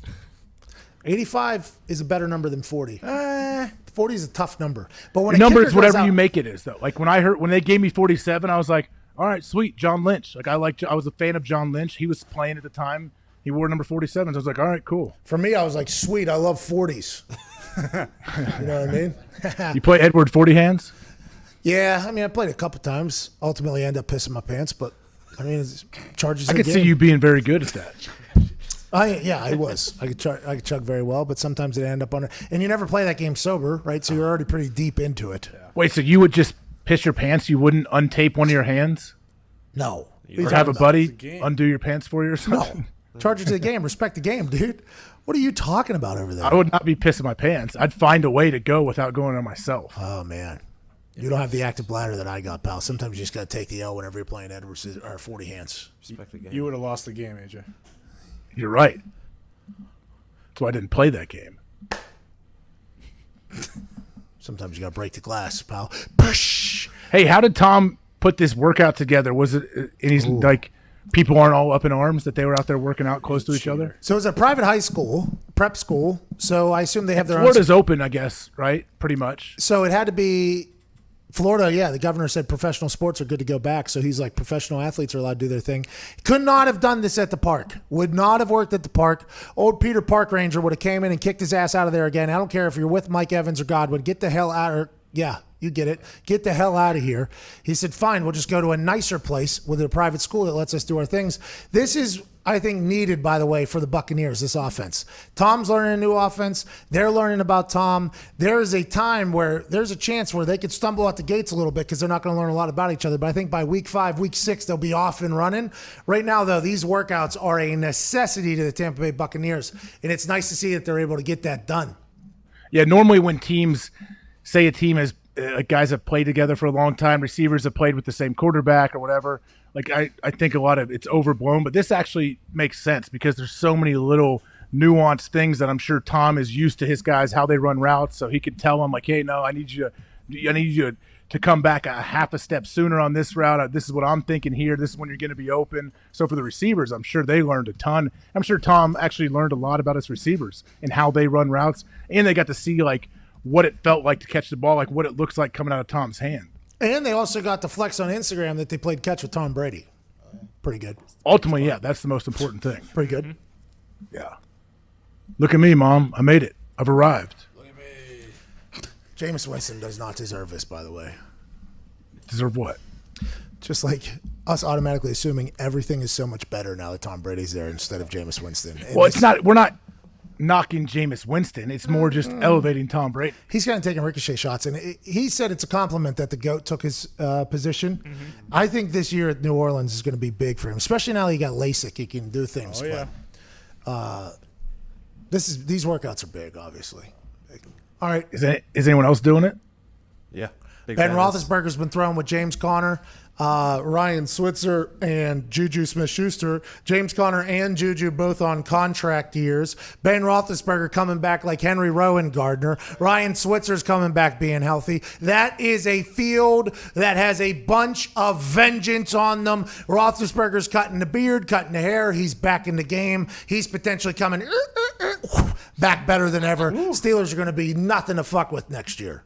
85 is a better number than 40. 40 is a tough number. But when number is whatever you make it is, though. Like when they gave me 47, I was like, all right, sweet, John Lynch. Like I was a fan of John Lynch. He was playing at the time. He wore number 47. So I was like, all right, cool. For me, I was like, sweet, I love 40s. You know what I mean? You play Edward 40 Hands? Yeah, I mean, I played a couple times. Ultimately, I ended up pissing my pants, but I mean, it's charges. I could see you being very good at that. I was. I could chug very well, but sometimes it end up on it. And you never play that game sober, right? So you're already pretty deep into it. Yeah. Wait, so you would just piss your pants? You wouldn't untape one of your hands? No. Or have a buddy undo your pants for you or something? Charge it to the game. Respect the game, dude. What are you talking about over there? I would not be pissing my pants. I'd find a way to go without going on myself. Oh, man. You don't have the active bladder that I got, pal. Sometimes you just got to take the L whenever you're playing Edwards or 40 hands. Respect the game. You would have lost the game, AJ. You're right. That's why I didn't play that game. Sometimes you got to break the glass, pal. Push. Hey, how did Tom put this workout together? Was it, and he's like, people aren't all up in arms that they were out there working out close to each other? So it's a private high school, prep school. So I assume they have their Florida's own. open, I guess, right? Pretty much. So it had to be Florida. Yeah, the governor said professional sports are good to go back. So he's like, professional athletes are allowed to do their thing. Could not have done this at the park. Would not have worked at the park. Old Peter Park Ranger would have came in and kicked his ass out of there again. I don't care if you're with Mike Evans or Godwin. Get the hell out of. Yeah, you get it. Get the hell out of here. He said, fine, we'll just go to a nicer place with a private school that lets us do our things. This is, I think, needed, by the way, for the Buccaneers, this offense. Tom's learning a new offense. They're learning about Tom. There is a time where there's a chance where they could stumble out the gates a little bit because they're not going to learn a lot about each other. But I think by week 5, week 6, they'll be off and running. Right now, though, these workouts are a necessity to the Tampa Bay Buccaneers. And it's nice to see that they're able to get that done. Yeah, normally when teams say a team has guys have played together for a long time, receivers have played with the same quarterback or whatever, like I think a lot of it's overblown, but this actually makes sense because there's so many little nuanced things that I'm sure Tom is used to his guys, how they run routes, so he could tell them like, hey, no, I need you to come back a half a step sooner on this route. This is what I'm thinking here. This is when you're going to be open. So for the receivers, I'm sure they learned a ton. I'm sure Tom actually learned a lot about his receivers and how they run routes, and they got to see like what it felt like to catch the ball, like what it looks like coming out of Tom's hand. And they also got to flex on Instagram that they played catch with Tom Brady. Pretty good. Ultimately, yeah, that's the most important thing. Pretty good. Yeah. Look at me, Mom. I made it. I've arrived. Look at me. Jameis Winston does not deserve this, by the way. Deserve what? Just like us automatically assuming everything is so much better now that Tom Brady's there instead of Jameis Winston. And Well, it's not. We're not knocking Jameis Winston. It's more just elevating Tom Brady. He's kind of taking ricochet shots, and he said it's a compliment that the GOAT took his position. I think this year at New Orleans is going to be big for him, especially now that he got LASIK. He can do things. Oh, yeah. But, these workouts are big, obviously. All right. Is anyone else doing it? Yeah. Big Ben fan of this. Roethlisberger's been throwing with James Conner, Ryan Switzer, and Juju Smith-Schuster. James Conner and Juju both on contract years. Ben Roethlisberger coming back like Henry Rowan Gardner. Ryan Switzer's coming back being healthy. That is a field that has a bunch of vengeance on them. Roethlisberger's cutting the beard, cutting the hair. He's back in the game. He's potentially coming back better than ever. Steelers are going to be nothing to fuck with next year.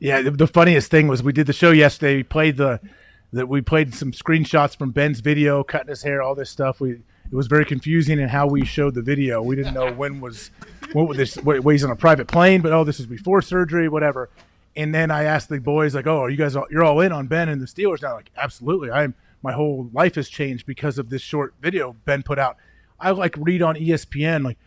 Yeah. The funniest thing was we did the show yesterday. We played some screenshots from Ben's video, cutting his hair, all this stuff. It was very confusing in how we showed the video. We didn't know what he's on a private plane, but this is before surgery, whatever. And then I asked the boys, like, are you guys you're all in on Ben and the Steelers now? Like, absolutely. My whole life has changed because of this short video Ben put out. I read on ESPN like,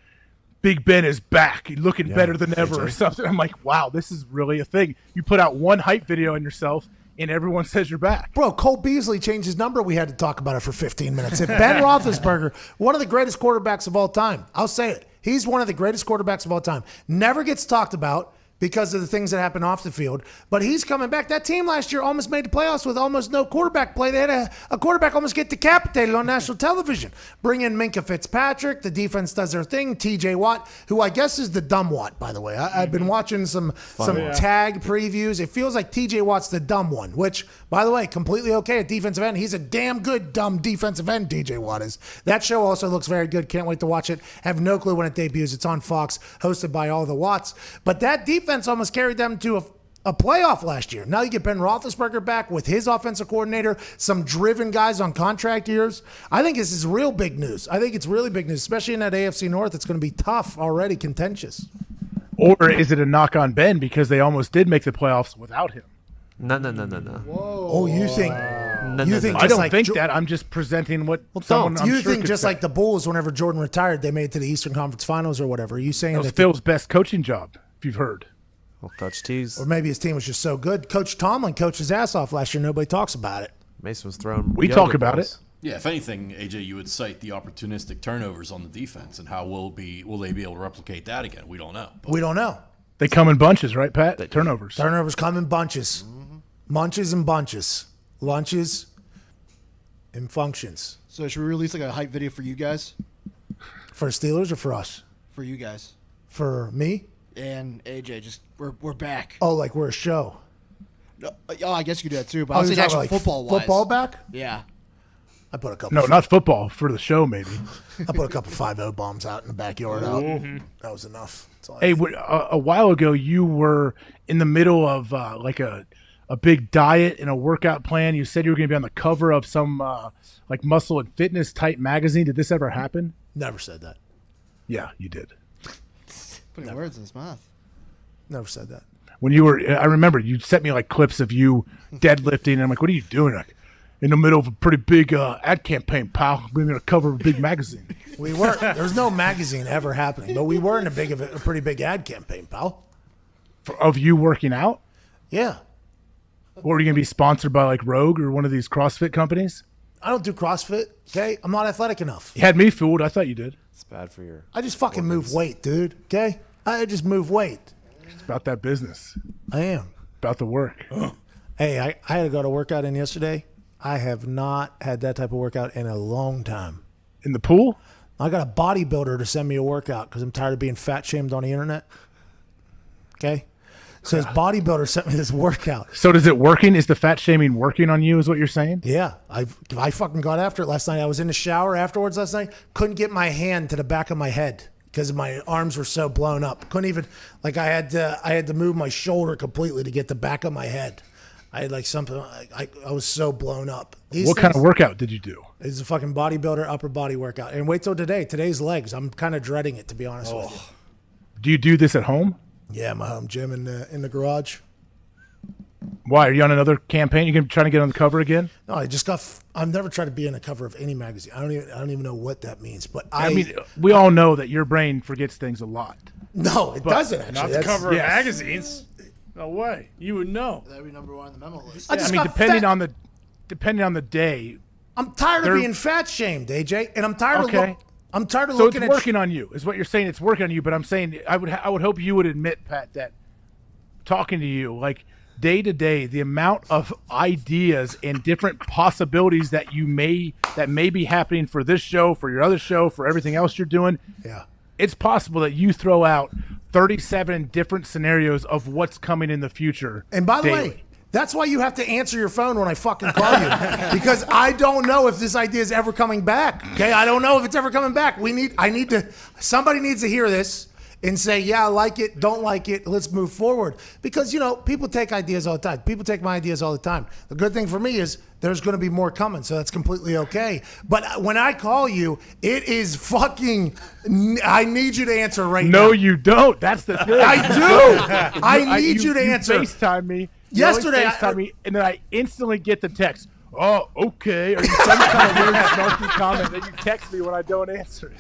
Big Ben is back, looking better than ever or something. I'm like, wow, this is really a thing. You put out one hype video on yourself, and everyone says you're back. Bro, Cole Beasley changed his number. We had to talk about it for 15 minutes. If Ben Roethlisberger, one of the greatest quarterbacks of all time, I'll say it. He's one of the greatest quarterbacks of all time. Never gets talked about because of the things that happen off the field. But he's coming back. That team last year almost made the playoffs with almost no quarterback play. They had a quarterback almost get decapitated on national television. Bring in Minka Fitzpatrick. The defense does their thing. TJ Watt, who I guess is the dumb Watt, by the way. I've been watching some tag previews. It feels like TJ Watt's the dumb one, which, by the way, completely okay at defensive end. He's a damn good dumb defensive end, TJ Watt is. That show also looks very good. Can't wait to watch it. Have no clue when it debuts. It's on Fox, hosted by all the Watts. But that defense almost carried them to a playoff last year. Now you get Ben Roethlisberger back with his offensive coordinator, some driven guys on contract years. I think this is real big news. I think it's really big news, especially in that AFC North. It's going to be tough already, contentious. Or is it a knock on Ben because they almost did make the playoffs without him? No. Oh, you think? You think? I just don't like think that. I'm just presenting what someone. I'm you sure think could just say. like the Bulls, whenever Jordan retired, they made it to the Eastern Conference Finals or whatever? Are you saying That was that? Phil's best coaching job, if you've heard. Well, Coach T's. Or maybe his team was just so good. Coach Tomlin coached his ass off last year. Nobody talks about it. Mason was throwing. We yoga talk about balls. it. Yeah, if anything, AJ, you would cite the opportunistic turnovers on the defense and how will they be able to replicate that again? We don't know. We don't know. They come in bunches, right, Pat? Turnovers. Turnovers come in bunches. Munches and bunches. Lunches and functions. So should we release like a hype video for you guys? For Steelers or for us? For you guys. For me? And AJ, just we're back. Oh, like we're a show. No, I guess you could do that too, but I was you're saying talking actual like football-wise. Football back? Yeah. I put a couple. No, not football. For the show, maybe. I put a couple 5-0 bombs out in the backyard. That was enough. That's all I Hey, did. a while ago, you were in the middle of like a big diet and a workout plan. You said you were going to be on the cover of some like muscle and fitness type magazine. Did this ever happen? Never said that. Yeah, you did. Putting words in his mouth. Never said that. When you were, I remember you sent me like clips of you deadlifting, and I'm like, what are you doing? Like, in the middle of a pretty big ad campaign, pal. We're going to cover a big magazine. We were. There's no magazine ever happening, but we were in a pretty big ad campaign, pal. Of you working out? Yeah. Or are you going to be sponsored by like Rogue or one of these CrossFit companies? I don't do CrossFit, okay? I'm not athletic enough. You had me fooled. I thought you did. It's bad for your. I just fucking move weight, dude, okay? I just move weight. It's about that business. I am. About the work. Hey, I had to go to workout in yesterday. I have not had that type of workout in a long time. In the pool? I got a bodybuilder to send me a workout because I'm tired of being fat shamed on the internet. Okay? So this bodybuilder sent me this workout. So does it working? Is the fat shaming working on you is what you're saying? Yeah. I fucking got after it last night. I was in the shower afterwards last night. Couldn't get my hand to the back of my head because my arms were so blown up. Couldn't even, like I had to move my shoulder completely to get the back of my head. I had like something, I was so blown up. What kind of workout did you do? It's a fucking bodybuilder upper body workout. And wait till today. Today's legs. I'm kind of dreading it, to be honest with you. Do you do this at home? Yeah, my home gym in the garage. Why? Are you on another campaign? You trying to get on the cover again? No, I've never tried to be on the cover of any magazine. I don't even know what that means. But I mean, we all know that your brain forgets things a lot. No, it doesn't actually. Not the cover of magazines. No way. You would know. That would be number one on the memo list. I mean, depending on the day. I'm tired of being fat shamed, AJ, and I'm tired of looking So at. it's working on you, is what you're saying. It's working on you, but I'm saying I would hope you would admit, Pat, that talking to you, like day to day, the amount of ideas and different possibilities that may be happening for this show, for your other show, for everything else you're doing. Yeah. It's possible that you throw out 37 different scenarios of what's coming in the future. And by the way, that's why you have to answer your phone when I fucking call you, because I don't know if this idea is ever coming back. Okay, I don't know if it's ever coming back. Somebody needs to hear this and say, yeah, I like it, don't like it, let's move forward. Because, people take ideas all the time. People take my ideas all the time. The good thing for me is there's going to be more coming, so that's completely okay. But when I call you, it is fucking, I need you to answer right now. No, you don't. That's the thing. I do. I need you to answer. You FaceTime me. Yesterday, FaceTime me, and then I instantly get the text. Oh, okay. Or you send some weird snarky comment that you text me when I don't answer it.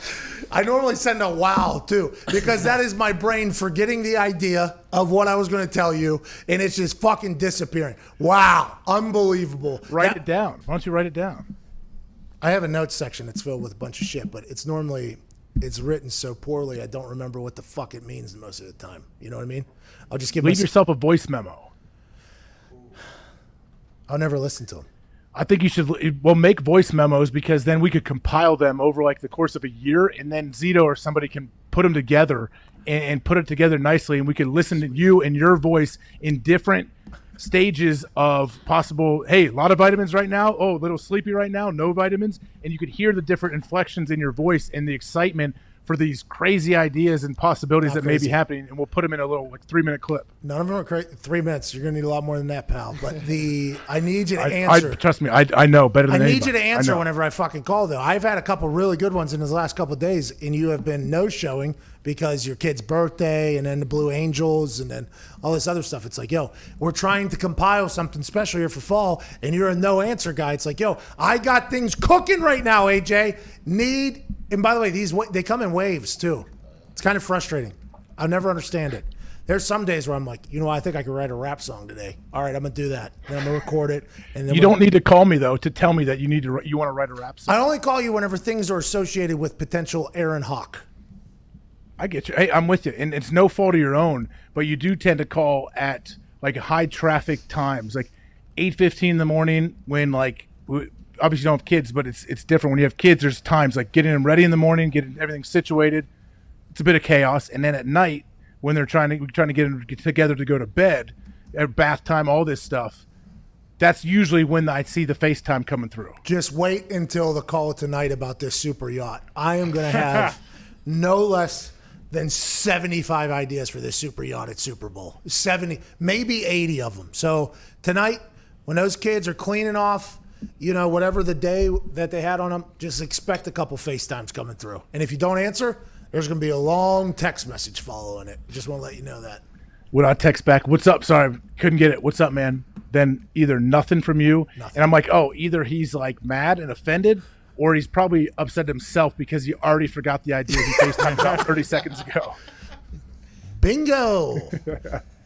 I normally send a wow, too, because that is my brain forgetting the idea of what I was going to tell you, and it's just fucking disappearing. Wow. Unbelievable. Write it down. Why don't you write it down? I have a notes section that's filled with a bunch of shit, but it's written so poorly I don't remember what the fuck it means most of the time. You know what I mean? I'll just Leave yourself a voice memo. I'll never listen to them. I think you should make voice memos, because then we could compile them over like the course of a year, and then Zito or somebody can put them together and put it together nicely, and we could listen to you and your voice in different stages of possible, hey, a lot of vitamins right now, oh, a little sleepy right now, no vitamins, and you could hear the different inflections in your voice and the excitement for these crazy ideas and possibilities that may be happening, and we'll put them in a little 3-minute clip. None of them are crazy. 3 minutes. You're going to need a lot more than that, pal. But I need you to answer. Trust me, I know better than anybody. I need you to answer whenever I fucking call, though. I've had a couple really good ones in the last couple of days, and you have been no-showing because your kid's birthday, and then the Blue Angels, and then all this other stuff. It's like, yo, we're trying to compile something special here for fall, and you're a no-answer guy. It's like, yo, I got things cooking right now, AJ. And by the way, they come in waves, too. It's kind of frustrating. I'll never understand it. There's some days where I'm like, I think I could write a rap song today. All right, I'm gonna do that. Then I'm gonna record it. And then You don't need to call me though to tell me that you want to write a rap song. I only call you whenever things are associated with potential Aaron Hawk. I get you. Hey, I'm with you, and it's no fault of your own, but you do tend to call at like high traffic times, like 8:15 in the morning when like obviously you don't have kids, but it's different when you have kids. There's times like getting them ready in the morning, getting everything situated. It's a bit of chaos, and then at night when they're trying to get them together to go to bed, at bath time, all this stuff. That's usually when I see the FaceTime coming through. Just wait until the call tonight about this super yacht. I am gonna have no less than 75 ideas for this super yacht at Super Bowl. 70, maybe 80 of them. So tonight, when those kids are cleaning off, whatever the day that they had on them, just expect a couple FaceTimes coming through. And if you don't answer, there's going to be a long text message following it. Just want to let you know that. When I text back, what's up? Sorry, couldn't get it. What's up, man? Then either nothing from you, and I'm like, oh, either he's like mad and offended, or he's probably upset himself because he already forgot the idea he FaceTimed about 30 seconds ago. Bingo.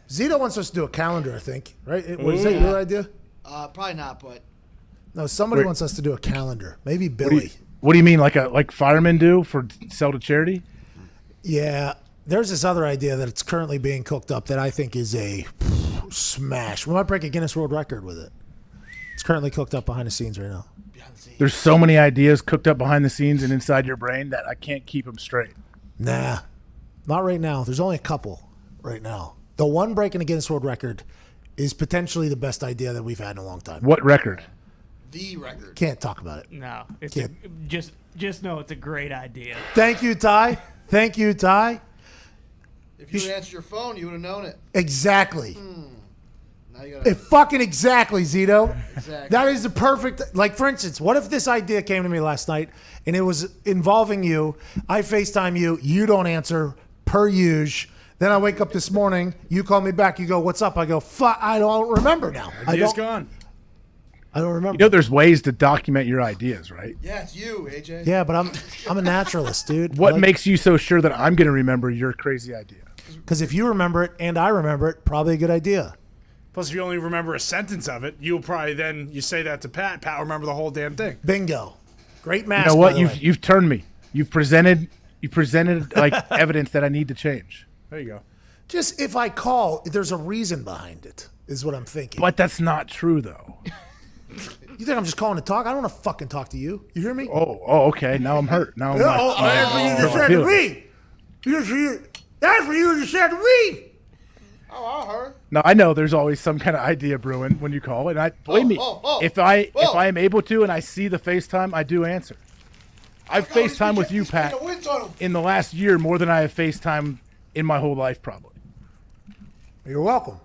Zito wants us to do a calendar, I think. Right? Is that your idea? Probably not, but No, somebody wants us to do a calendar. Maybe Billy. What do you mean, like firemen do for sell to charity? Yeah. There's this other idea that it's currently being cooked up that I think is a smash. We might break a Guinness World Record with it. It's currently cooked up behind the scenes right now. There's so many ideas cooked up behind the scenes and inside your brain that I can't keep them straight. Nah, not right now. There's only a couple right now. The one breaking a Guinness World Record is potentially the best idea that we've had in a long time. What record? the record. Can't talk about it. No, it's Can't. just know it's a great idea. Thank you, Ty. Thank you, Ty. If you had answered your phone, you would have known it. Exactly. Now you gotta. Fucking exactly, Zito. Exactly. That is the perfect. Like, for instance, what if this idea came to me last night and it was involving you? I FaceTime you. You don't answer, per usual. Then I wake up this morning. You call me back. You go, "What's up?" I go, "Fuck, I don't remember now. Idea's gone. I don't remember." You know, there's ways to document your ideas, right? Yeah, it's you, AJ. Yeah, but I'm a naturalist, dude. What makes you so sure that I'm going to remember your crazy idea? Because if you remember it and I remember it, probably a good idea. Plus, if you only remember a sentence of it, you'll probably then you say that to Pat. Pat will remember the whole damn thing. Bingo. Great mask. You know what? by the way. You've turned me. You presented like evidence that I need to change. There you go. Just if I call, there's a reason behind it, is what I'm thinking. But that's not true, though. You think I'm just calling to talk? I don't want to fucking talk to you. You hear me? Oh, okay. Now I'm hurt. Now I'm That's what you just said to me. That's what you just said to me. Oh, I heard. No, I know there's always some kind of idea brewing when you call, and I believe me. If I am able to and I see the FaceTime, I do answer. I've FaceTime with you, Pat, in the last year more than I have FaceTime in my whole life, probably. You're welcome.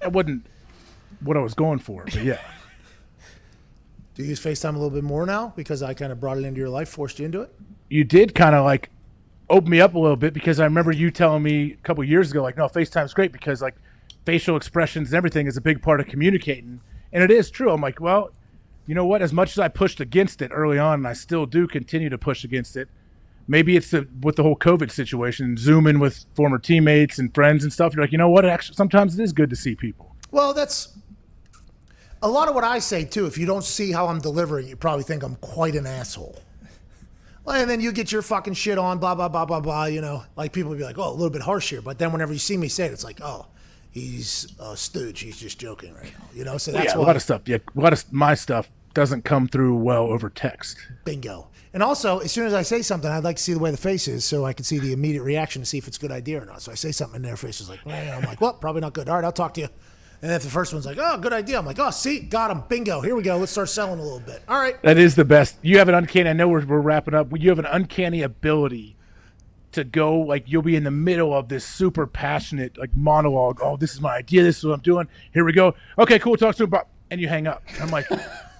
That wasn't what I was going for, but yeah. Do you use FaceTime a little bit more now because I kind of brought it into your life, forced you into it? You did kind of like open me up a little bit because I remember you telling me a couple years ago, like, no, FaceTime's great because like facial expressions and everything is a big part of communicating. And it is true. I'm like, well, you know what? As much as I pushed against it early on, and I still do continue to push against it, maybe it's with the whole COVID situation, Zooming with former teammates and friends and stuff. You're like, you know what? Actually, sometimes it is good to see people. Well, that's a lot of what I say, too. If you don't see how I'm delivering, you probably think I'm quite an asshole. Well, and then you get your fucking shit on, blah, blah, blah, blah, blah, you know. Like, people will be like, oh, a little bit harsh here. But then whenever you see me say it, it's like, oh, he's a stooge. He's just joking right now. You know, so that's why. A lot of stuff. Yeah, a lot of my stuff doesn't come through well over text. Bingo. And also, as soon as I say something, I'd like to see the way the face is so I can see the immediate reaction to see if it's a good idea or not. So I say something and their face is like, I'm like, well, probably not good. All right, I'll talk to you. And if the first one's like, oh, good idea, I'm like, oh, see, got him. Bingo. Here we go. Let's start selling a little bit. All right. That is the best. You have an uncanny, I know we're wrapping up. You have an uncanny ability to go, like, you'll be in the middle of this super passionate, like, monologue. Oh, this is my idea. This is what I'm doing. Here we go. Okay, cool. Talk to him about, and you hang up. I'm like,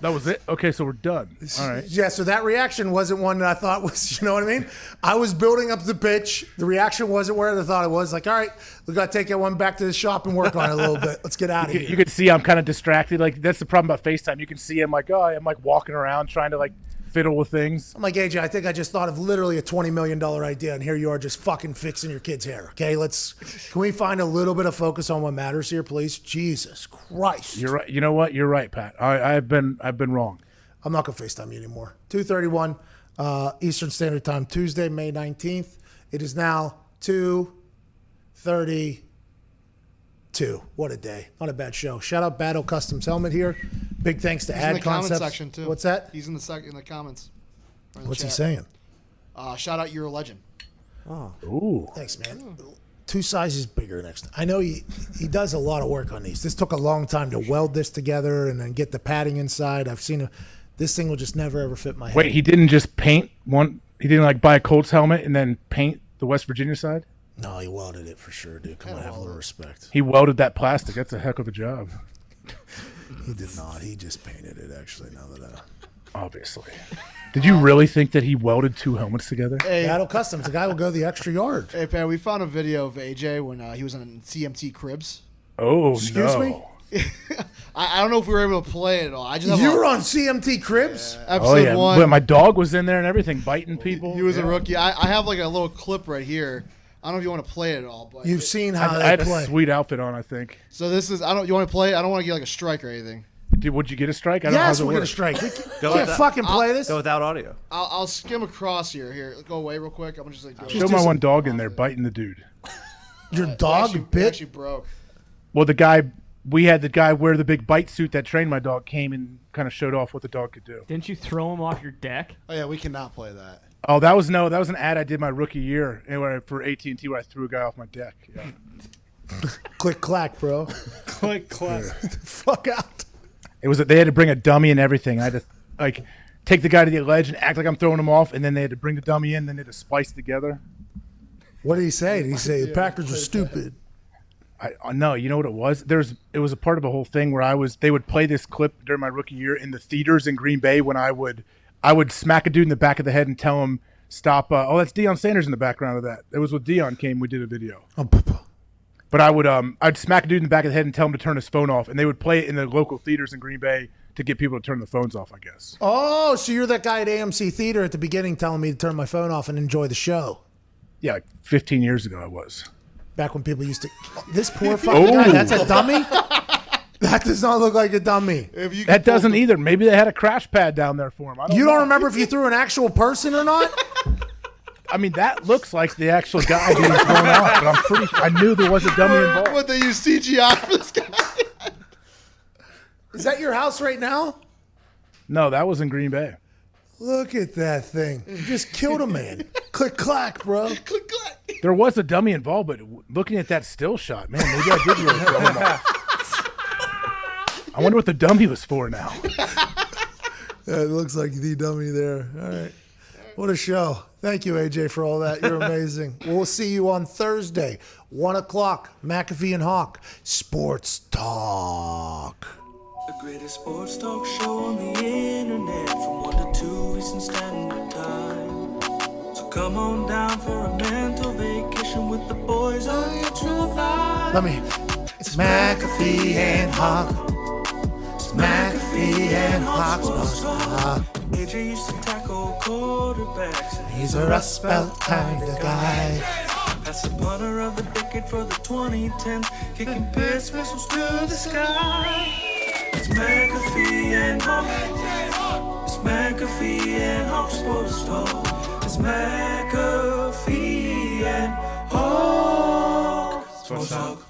that was it? Okay, so we're done. All right. Yeah, so that reaction wasn't one that I thought was, you know what I mean? I was building up the pitch. The reaction wasn't where I thought it was. Like, all right, we got to take that one back to the shop and work on it a little bit. Let's get out of here. You can see I'm kind of distracted. Like, that's the problem about FaceTime. You can see I'm like, oh, I'm like walking around trying to like fiddle with things. I'm like, AJ, I think I just thought of literally a $20 million idea, and here you are just fucking fixing your kid's hair. Okay, can we find a little bit of focus on what matters here, please? Jesus Christ. You're right. You know what? You're right, Pat. I've been wrong. I'm not going to FaceTime you anymore. 2:31 Eastern Standard Time, Tuesday, May 19th. It is now 2:32. What a day. Not a bad show. Shout out Battle Customs Helmet here. Big thanks to He's in Ad the Concepts. comment section too. What's that? He's in the comments. Or in the What's he chat. saying? Shout out, you're a legend. Ooh. Thanks, man. 2 sizes bigger next time. I know he does a lot of work on these. This took a long time to weld this together and then get the padding inside. I've seen this thing will just never ever fit my head. Wait, he didn't just paint one? He didn't like buy a Colts helmet and then paint the West Virginia side? No, he welded it for sure, dude. Come on, have a little respect. He welded that plastic. That's a heck of a job. He did not. He just painted it, actually, now that Obviously. Did you really think that he welded 2 helmets together? Hey, Battle Customs, the guy will go the extra yard. hey, Pat, we found a video of AJ when he was on CMT Cribs. Oh, Excuse no. me? I don't know if we were able to play it at all. I just have You were on CMT Cribs? episode Oh, yeah. 1. But my dog was in there and everything, biting people. He was a rookie. I have like a little clip right here. I don't know if you want to play it at all, but You've seen how I they had play. a sweet outfit on, I think. so this is you want to play it? I don't want to get like a strike or anything. Would you get a strike? I don't know Yes, how we're going it to strike. We Go can't with fucking play this. Go without audio. I'll skim across here. Here, go away real quick. I'm gonna just like go. Show my one dog in there biting the dude. Your It dog actually, it bit? actually broke. Well, we had the guy wear the big bite suit that trained my dog, came and kind of showed off what the dog could do. Didn't you throw him off your deck? Oh yeah, we cannot play that. Oh, that was an ad I did my rookie year for AT&T where I threw a guy off my deck. Yeah. Click, clack, bro. Click, clack. Fuck out. They had to bring a dummy and everything. I had to take the guy to the ledge and act like I'm throwing him off, and then they had to bring the dummy in, then they had to splice together. What did he say? Did he say the Packers are stupid? No, you know what it was? It was a part of a whole thing where they would play this clip during my rookie year in the theaters in Green Bay when I would smack a dude in the back of the head and tell him stop. That's Deion Sanders in the background of that. It was when Deion came. We did a video. But I'd smack a dude in the back of the head and tell him to turn his phone off, and they would play it in the local theaters in Green Bay to get people to turn the phones off, I guess. Oh, so you're that guy at AMC Theater at the beginning telling me to turn my phone off and enjoy the show. Yeah, like 15 years ago I was. Back when people used to... This poor fucking guy, that's a dummy? That does not look like a dummy. That doesn't either. Maybe they had a crash pad down there for him. You don't remember if you threw an actual person or not? I mean, that looks like the actual guy being thrown off, but I'm pretty sure I knew there was a dummy involved. What, they use CGI for this guy? Is that your house right now? No, that was in Green Bay. Look at that thing. You just killed a man. Click, clack, bro. Click, clack. There was a dummy involved, but looking at that still shot, man, maybe I did really throw him off. I wonder what the dummy was for now. Yeah, it looks like the dummy there. All right. What a show. Thank you, AJ, for all that. You're amazing. We'll see you on Thursday, 1 o'clock, McAfee and Hawk, Sports Talk. The greatest sports talk show on the internet from 1 to 2 Eastern Standard Time. So come on down for a mental vacation with the boys on your true vibe. It's McAfee and Hawk. It's McAfee and Hawk. Sports Talk. AJ used to tackle quarterbacks, and He's a Rust Belt kind of guy. that's the punter of the decade for the 2010s, kicking piss missiles to the sky. It's McAfee and Hawk. It's McAfee and Hawk Sports Talk. It's McAfee and Hawk Sports Talk.